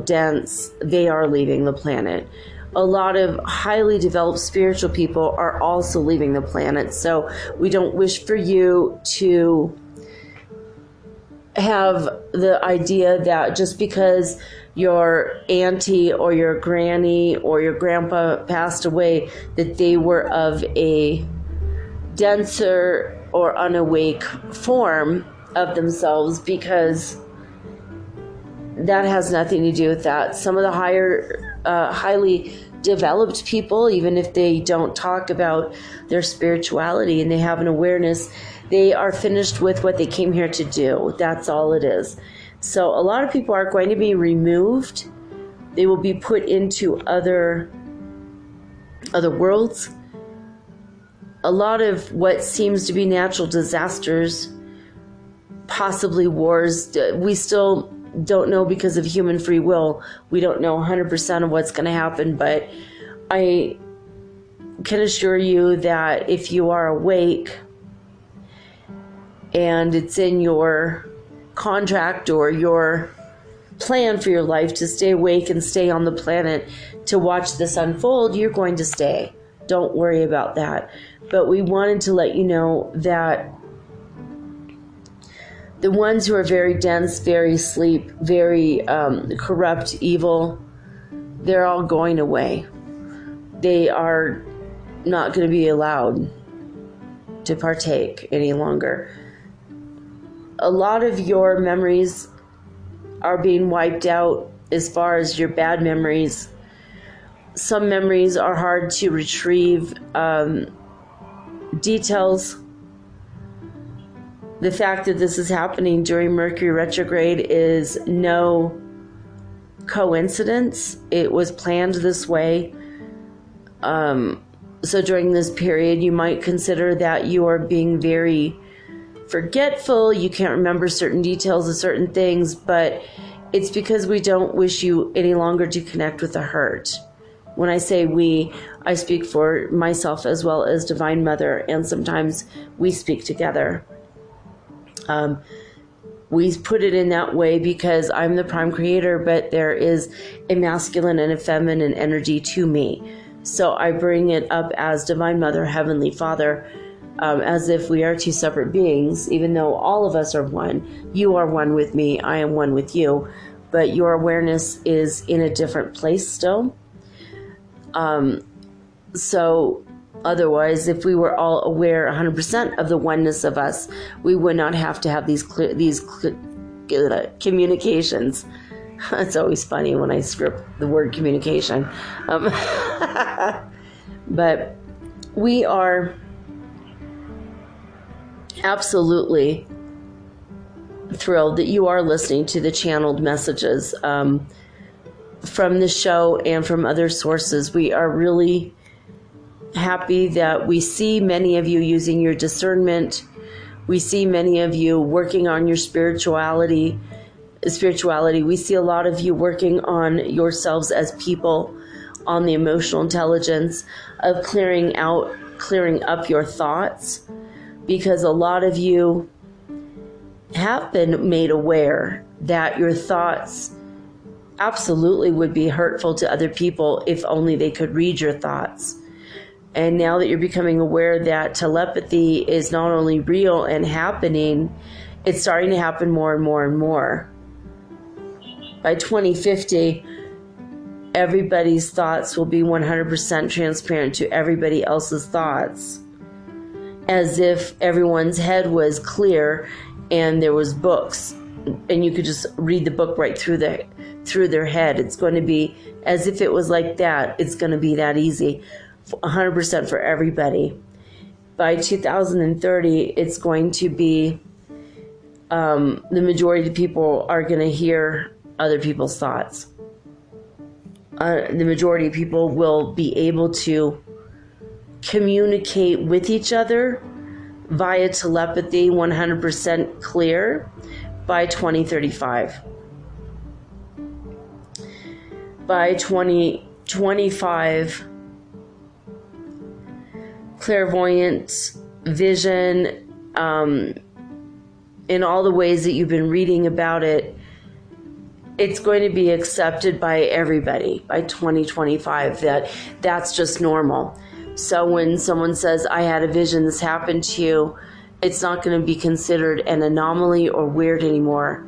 dense, they are leaving the planet. A lot of highly developed spiritual people are also leaving the planet. So we don't wish for you to have the idea that just because your auntie or your granny or your grandpa passed away, that they were of a denser or unawake form of themselves, because that has nothing to do with that. Some of the highly developed people, even if they don't talk about their spirituality and they have an awareness, they are finished with what they came here to do. That's all it is. So a lot of people are going to be removed. They will be put into other worlds. A lot of what seems to be natural disasters, possibly wars, we still don't know because of human free will. We don't know 100% of what's going to happen, but I can assure you that if you are awake and it's in your contract or your plan for your life to stay awake and stay on the planet to watch this unfold, you're going to stay. Don't worry about that. But we wanted to let you know that the ones who are very dense, very sleep, very corrupt, evil, they're all going away. They are not going to be allowed to partake any longer. A lot of your memories are being wiped out as far as your bad memories. Some memories are hard to retrieve. Details. The fact that this is happening during Mercury retrograde is no coincidence. It was planned this way. So during this period, you might consider that you are being very forgetful. You can't remember certain details of certain things, but it's because we don't wish you any longer to connect with the hurt. When I say we, I speak for myself as well as Divine Mother, and sometimes we speak together. We put it in that way because I'm the prime creator, but there is a masculine and a feminine energy to me. So I bring it up as Divine Mother, Heavenly Father, as if we are two separate beings, even though all of us are one. You are one with me, I am one with you, but your awareness is in a different place still. So otherwise, if we were all aware 100% of the oneness of us, we would not have to have these communications. It's always funny when I script the word communication. But we are absolutely thrilled that you are listening to the channeled messages from the show and from other sources. We are really happy that we see many of you using your discernment. We see many of you working on your spirituality. We see a lot of you working on yourselves as people, on the emotional intelligence of clearing up your thoughts, because a lot of you have been made aware that your thoughts absolutely would be hurtful to other people if only they could read your thoughts. And now that you're becoming aware that telepathy is not only real and happening, it's starting to happen more and more and more. By 2050, everybody's thoughts will be 100% transparent to everybody else's thoughts, as if everyone's head was clear and there was books and you could just read the book right through their head. It's going to be as if it was like that. It's going to be that easy, 100% for everybody. By 2030, it's going to be the majority of the people are going to hear other people's thoughts. The majority of people will be able to communicate with each other via telepathy 100% clear by 2035. By 2025, clairvoyant vision, in all the ways that you've been reading about it, it's going to be accepted by everybody by 2025, that's just normal. So when someone says, I had a vision, this happened to you, it's not going to be considered an anomaly or weird anymore.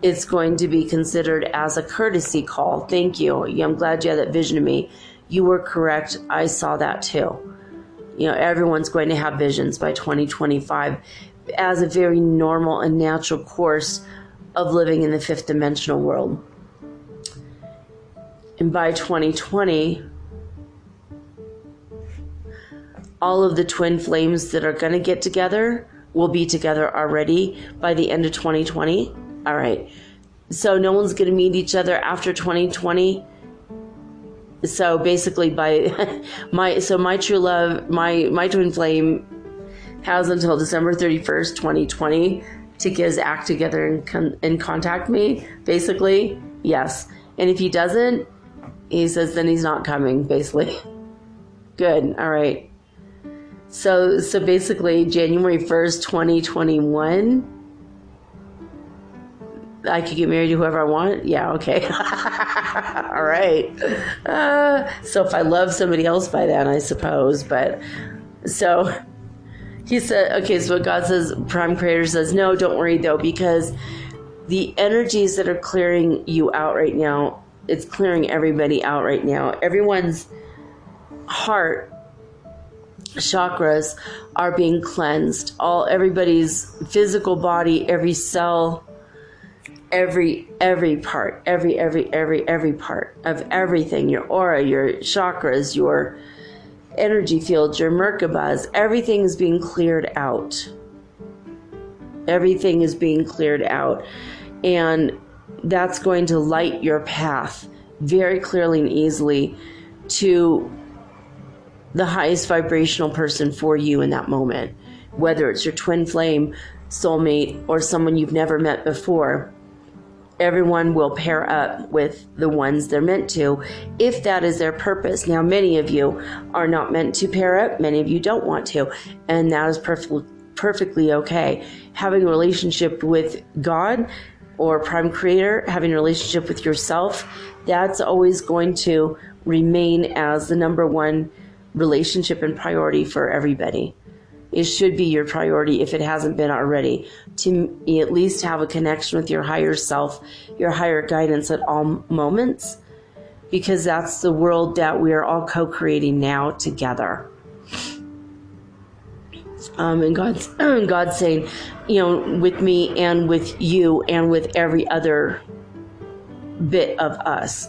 it's going to be considered as a courtesy call. Thank you. Yeah, I'm glad you had that vision of me. You were correct. I saw that too. You know, everyone's going to have visions by 2025 as a very normal and natural course of living in the fifth dimensional world. And by 2020, all of the twin flames that are going to get together will be together already by the end of 2020. All right. So no one's going to meet each other after 2020. So basically my true love, my twin flame has until December 31st, 2020 to get his act together and contact me, basically. Yes. And if he doesn't, he says then he's not coming, basically. Good. All right. So basically January 1st, 2021, I could get married to whoever I want? Yeah, okay. All right. So if I love somebody else by then, I suppose. But so he said, okay, so what God says, Prime Creator says, no, don't worry though, because the energies that are clearing you out right now, it's clearing everybody out right now. Everyone's heart chakras are being cleansed. Everybody's physical body, every cell, every part, every part of everything, your aura, your chakras, your energy fields, your Merkabas, everything is being cleared out. Everything is being cleared out. And that's going to light your path very clearly and easily to the highest vibrational person for you in that moment. Whether it's your twin flame, soulmate, or someone you've never met before, everyone will pair up with the ones they're meant to, if that is their purpose. Now, many of you are not meant to pair up. Many of you don't want to. And that is perfectly okay. Having a relationship with God or Prime Creator, having a relationship with yourself, that's always going to remain as the number one relationship and priority for everybody. It should be your priority if it hasn't been already, to at least have a connection with your higher self, your higher guidance at all moments, because that's the world that we are all co-creating now together. And God's saying, you know, with me and with you and with every other bit of us,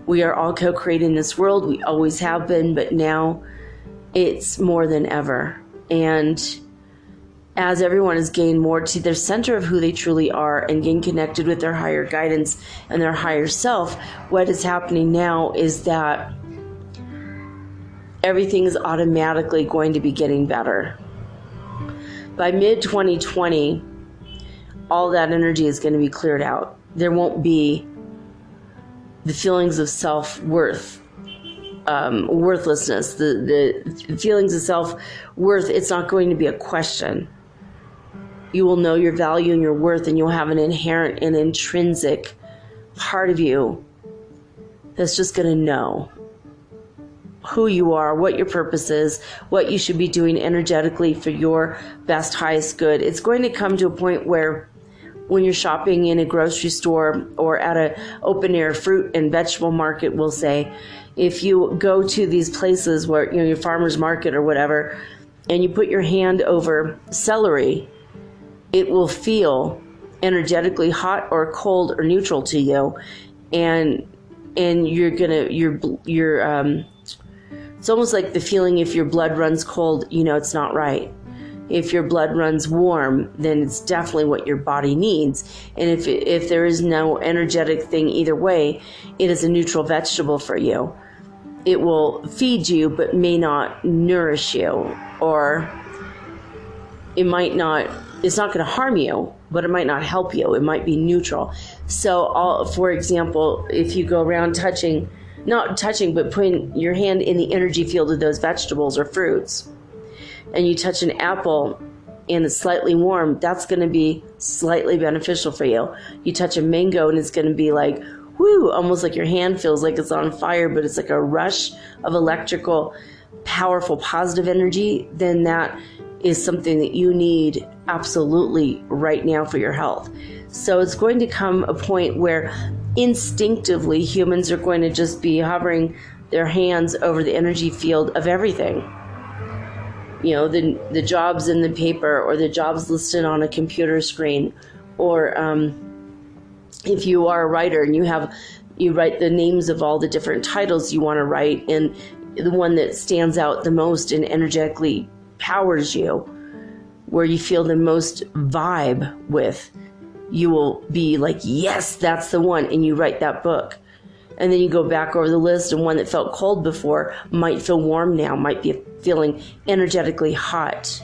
we are all co-creating this world. We always have been, but now it's more than ever. And as everyone has gained more to their center of who they truly are and gain connected with their higher guidance and their higher self, what is happening now is that everything is automatically going to be getting better. By mid-2020, all that energy is going to be cleared out. There won't be the feelings of self-worth, worthlessness, the feelings of self-worth. It's not going to be a question. You will know your value and your worth, and you'll have an inherent and intrinsic part of you that's just going to know who you are, what your purpose is, what you should be doing energetically for your best, highest good. It's going to come to a point where when you're shopping in a grocery store or at an open air fruit and vegetable market, we'll say, if you go to these places where, you know, your farmer's market or whatever, and you put your hand over celery, it will feel energetically hot or cold or neutral to you, and it's almost like the feeling if your blood runs cold, you know it's not right. If your blood runs warm, then it's definitely what your body needs. And if there is no energetic thing either way, it is a neutral vegetable for you. It will feed you, but may not nourish you, or it's not going to harm you, but it might not help you. It might be neutral. So, for example, if you go around not touching, but putting your hand in the energy field of those vegetables or fruits, and you touch an apple and it's slightly warm, that's going to be slightly beneficial for you. You touch a mango and it's going to be like, whoo, almost like your hand feels like it's on fire, but it's like a rush of electrical, powerful, positive energy. Then that is something that you need absolutely right now for your health. So it's going to come a point where instinctively humans are going to just be hovering their hands over the energy field of everything. You know, the jobs in the paper, or the jobs listed on a computer screen, or if you are a writer and you write the names of all the different titles you want to write, and the one that stands out the most and energetically powers you, where you feel the most vibe with, you will be like, yes, that's the one, and you write that book. And then you go back over the list, and one that felt cold before might feel warm now, might be feeling energetically hot.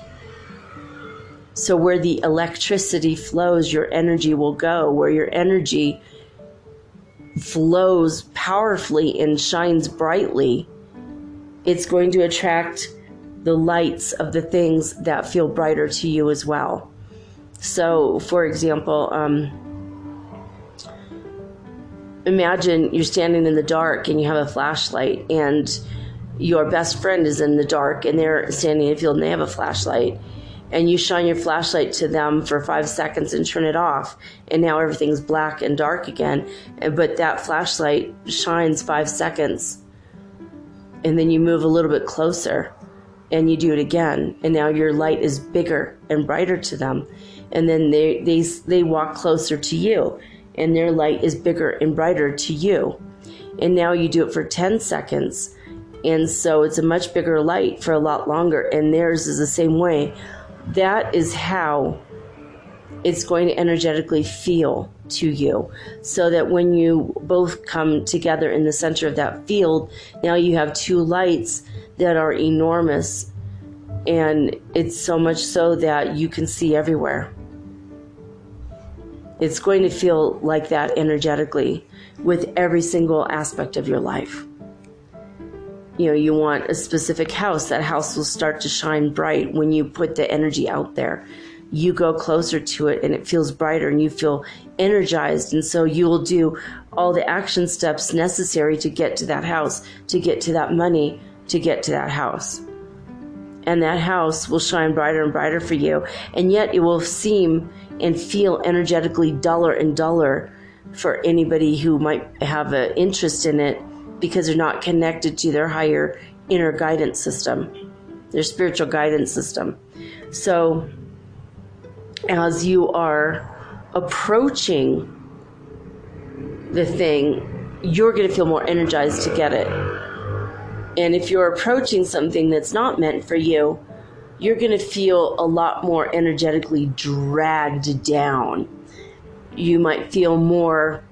So where the electricity flows, your energy will go. Where your energy flows powerfully and shines brightly, it's going to attract the lights of the things that feel brighter to you as well. So, for example, imagine you're standing in the dark and you have a flashlight, and your best friend is in the dark and they're standing in a field and they have a flashlight, and you shine your flashlight to them for 5 seconds and turn it off, and now everything's black and dark again. But that flashlight shines 5 seconds, and then you move a little bit closer and you do it again, and now your light is bigger and brighter to them, and then they walk closer to you, and their light is bigger and brighter to you, and now you do it for 10 seconds, and so it's a much bigger light for a lot longer, and theirs is the same way. That is how it's going to energetically feel to you, so that when you both come together in the center of that field, now you have two lights that are enormous, and it's so much so that you can see everywhere. It's going to feel like that energetically with every single aspect of your life. You know, you want a specific house. That house will start to shine bright when you put the energy out there. You go closer to it and it feels brighter and you feel energized. And so you will do all the action steps necessary to get to that house, to get to that money, to get to that house. And that house will shine brighter and brighter for you. And yet it will seem and feel energetically duller and duller for anybody who might have an interest in it, because they're not connected to their higher inner guidance system, their spiritual guidance system. So as you are approaching the thing, you're going to feel more energized to get it. And if you're approaching something that's not meant for you, you're going to feel a lot more energetically dragged down. You might feel more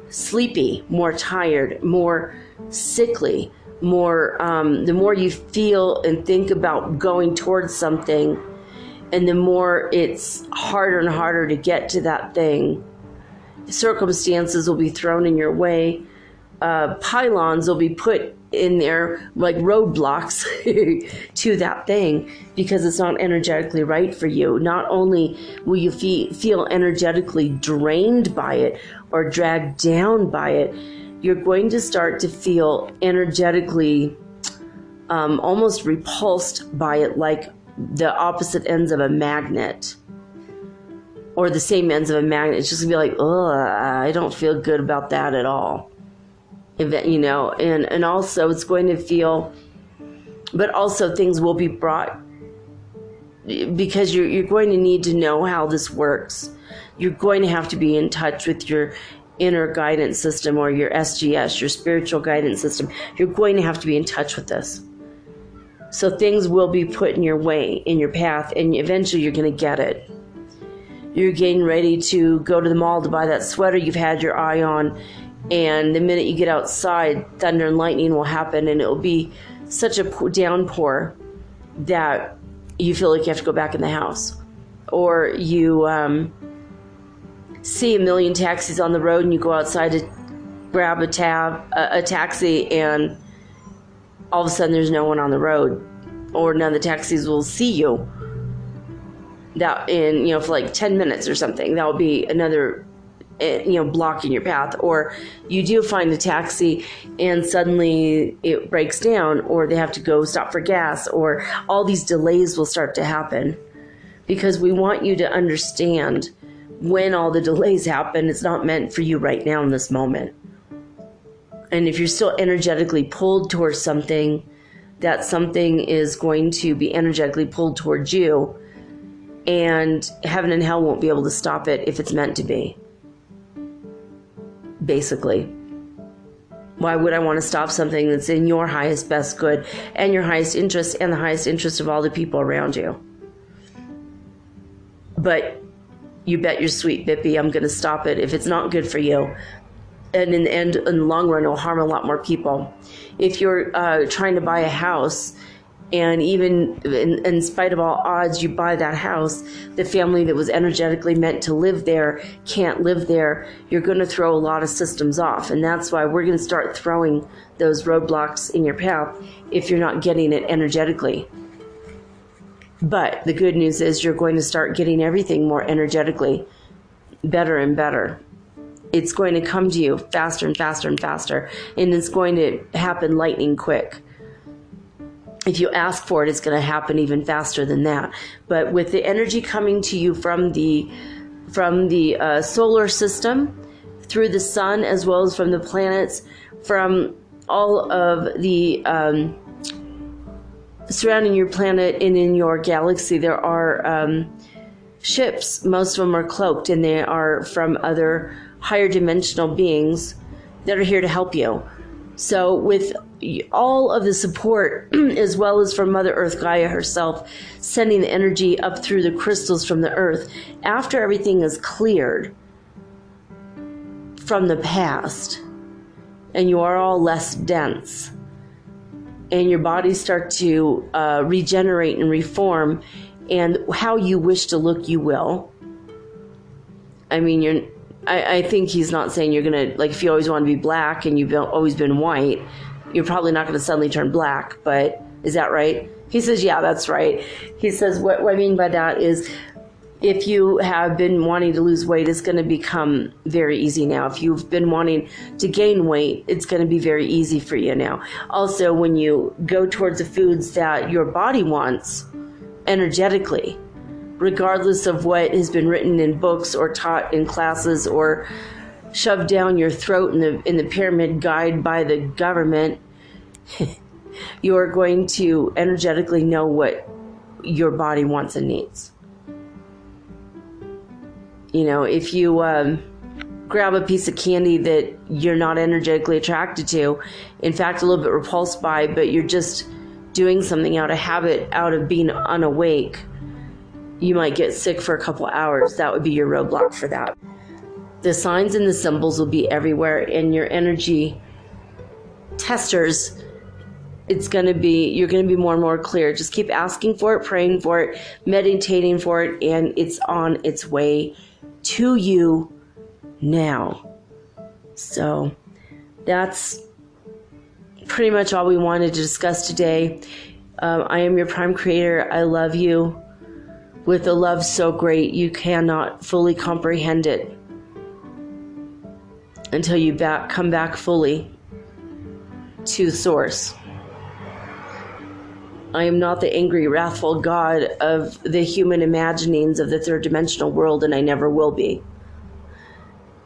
sleepy, more tired, more sickly, more, the more you feel and think about going towards something, and the more it's harder and harder to get to that thing. Circumstances will be thrown in your way. Pylons will be put in there like roadblocks to that thing, because it's not energetically right for you. Not only will you feel energetically drained by it or dragged down by it, you're going to start to feel energetically almost repulsed by it, like the opposite ends of a magnet, or the same ends of a magnet. It's just gonna be like, ugh, I don't feel good about that at all. You know, and also it's going to feel, but also things will be brought, because you're going to need to know how this works. You're going to have to be in touch with your inner guidance system, or your SGS, your spiritual guidance system. You're going to have to be in touch with this. So things will be put in your way, in your path, and eventually you're going to get it. You're getting ready to go to the mall to buy that sweater you've had your eye on, and the minute you get outside, thunder and lightning will happen, and it will be such a downpour that you feel like you have to go back in the house. Or you see a million taxis on the road, and you go outside to grab a taxi, and all of a sudden there's no one on the road, or none of the taxis will see you. That in, for like 10 minutes or something, that will be another blocking your path, or you do find a taxi and suddenly it breaks down, or they have to go stop for gas, or all these delays will start to happen, because we want you to understand when all the delays happen, it's not meant for you right now in this moment. And if you're still energetically pulled towards something, that something is going to be energetically pulled towards you, and heaven and hell won't be able to stop it if it's meant to be. Basically, why would I want to stop something that's in your highest, best good and your highest interest and the highest interest of all the people around you? But you bet your sweet Bippy I'm going to stop it if it's not good for you. And in the end, in the long run, it will harm a lot more people. If you're trying to buy a house, and even in spite of all odds, you buy that house, the family that was energetically meant to live there can't live there, you're going to throw a lot of systems off. And that's why we're going to start throwing those roadblocks in your path if you're not getting it energetically. But the good news is you're going to start getting everything more energetically, better and better. It's going to come to you faster and faster and faster, and it's going to happen lightning quick. If you ask for it, it's going to happen even faster than that. But with the energy coming to you from the solar system, through the sun, as well as from the planets, from all of the surrounding your planet and in your galaxy, there are ships. Most of them are cloaked, and they are from other higher dimensional beings that are here to help you. So with all of the support, as well as from Mother Earth Gaia herself, sending the energy up through the crystals from the earth, after everything is cleared from the past, and you are all less dense, and your bodies start to regenerate and reform, and how you wish to look, you will. I mean, I think he's not saying you're going to, like, if you always want to be black and you've always been white, you're probably not going to suddenly turn black, but is that right? He says, yeah, that's right. He says, what I mean by that is, if you have been wanting to lose weight, it's going to become very easy now. If you've been wanting to gain weight, it's going to be very easy for you now. Also, when you go towards the foods that your body wants energetically, regardless of what has been written in books or taught in classes or shoved down your throat in the pyramid guide by the government, you are going to energetically know what your body wants and needs. You know, if you grab a piece of candy that you're not energetically attracted to, in fact, a little bit repulsed by, but you're just doing something out of habit, out of being unawake, you might get sick for a couple hours. That would be your roadblock for that. The signs and the symbols will be everywhere, and your energy testers, you're going to be more and more clear. Just keep asking for it, praying for it, meditating for it, and it's on its way to you now. So that's pretty much all we wanted to discuss today. I am your Prime Creator. I love you with a love so great you cannot fully comprehend it until you come back fully to Source. I am not the angry, wrathful God of the human imaginings of the third dimensional world, and I never will be.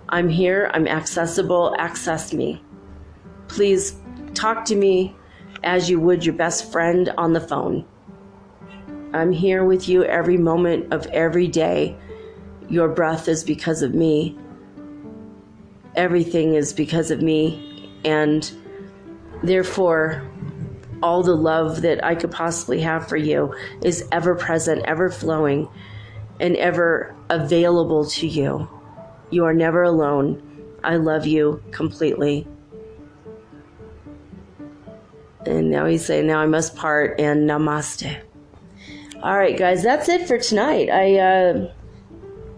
I'm here. I'm accessible. Access me. Please talk to me as you would your best friend on the phone. I'm here with you every moment of every day. Your breath is because of me. Everything is because of me. And therefore, all the love that I could possibly have for you is ever present, ever flowing, and ever available to you. You are never alone. I love you completely. And now he's saying, now I must part, and namaste. All right, guys, that's it for tonight.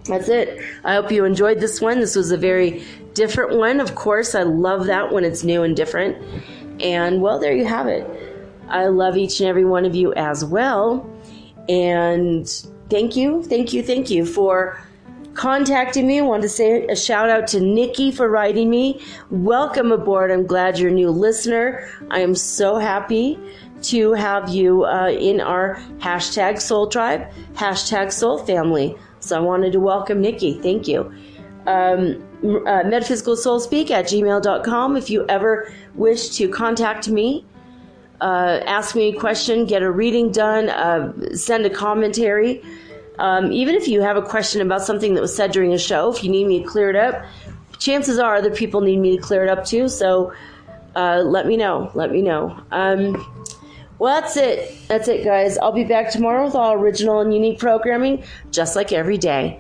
That's it. I hope you enjoyed this one. This was a very different one. Of course, I love that when it's new and different. And, well, there you have it. I love each and every one of you as well. And thank you for contacting me. I want to say a shout out to Nikki for writing me. Welcome aboard. I'm glad you're a new listener. I am so happy to have you in our hashtag Soul Tribe, hashtag Soul Family. So I wanted to welcome Nikki. Thank you. metaphysicalsoulspeak@gmail.com. If you ever wish to contact me, ask me a question, get a reading done, send a commentary. Even if you have a question about something that was said during a show, if you need me to clear it up, chances are other people need me to clear it up too. So let me know. Well, that's it. That's it, guys. I'll be back tomorrow with all original and unique programming, just like every day.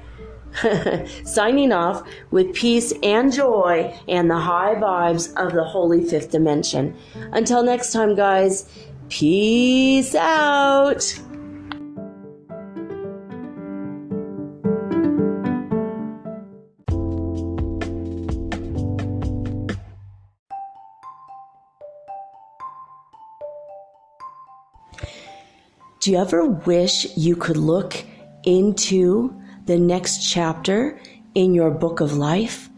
Signing off with peace and joy and the high vibes of the holy fifth dimension. Until next time, guys, peace out. Do you ever wish you could look into the next chapter in your book of life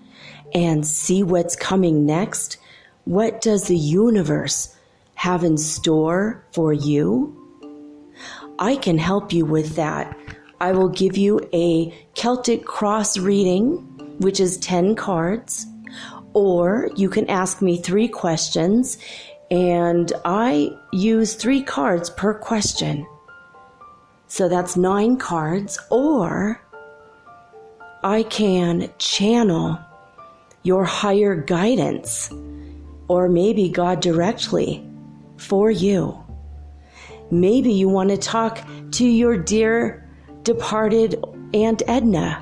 and see what's coming next? What does the universe have in store for you? I can help you with that. I will give you a Celtic cross reading, which is 10 cards, or you can ask me 3 questions, and I use 3 cards per question. So that's 9 cards, or I can channel your higher guidance, or maybe God directly for you. Maybe you want to talk to your dear departed Aunt Edna,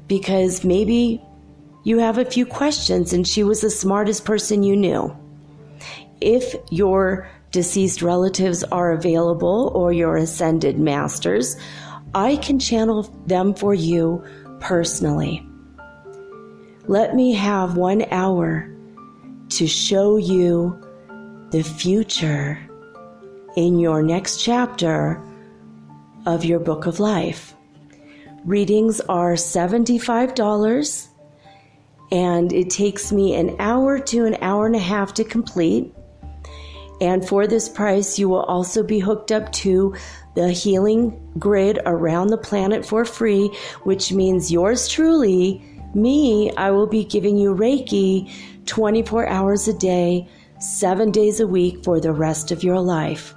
because maybe you have a few questions and she was the smartest person you knew. If your deceased relatives are available or your ascended masters, I can channel them for you personally. Let me have 1 hour to show you the future in your next chapter of your book of life. Readings are $75, and it takes me an hour to an hour and a half to complete. And for this price, you will also be hooked up to the healing grid around the planet for free, which means yours truly, me, I will be giving you Reiki 24 hours a day, 7 days a week for the rest of your life.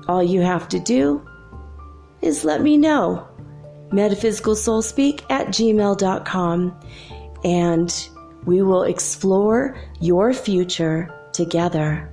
All you have to do is let me know. metaphysicalsoulspeak@gmail.com, and we will explore your future together.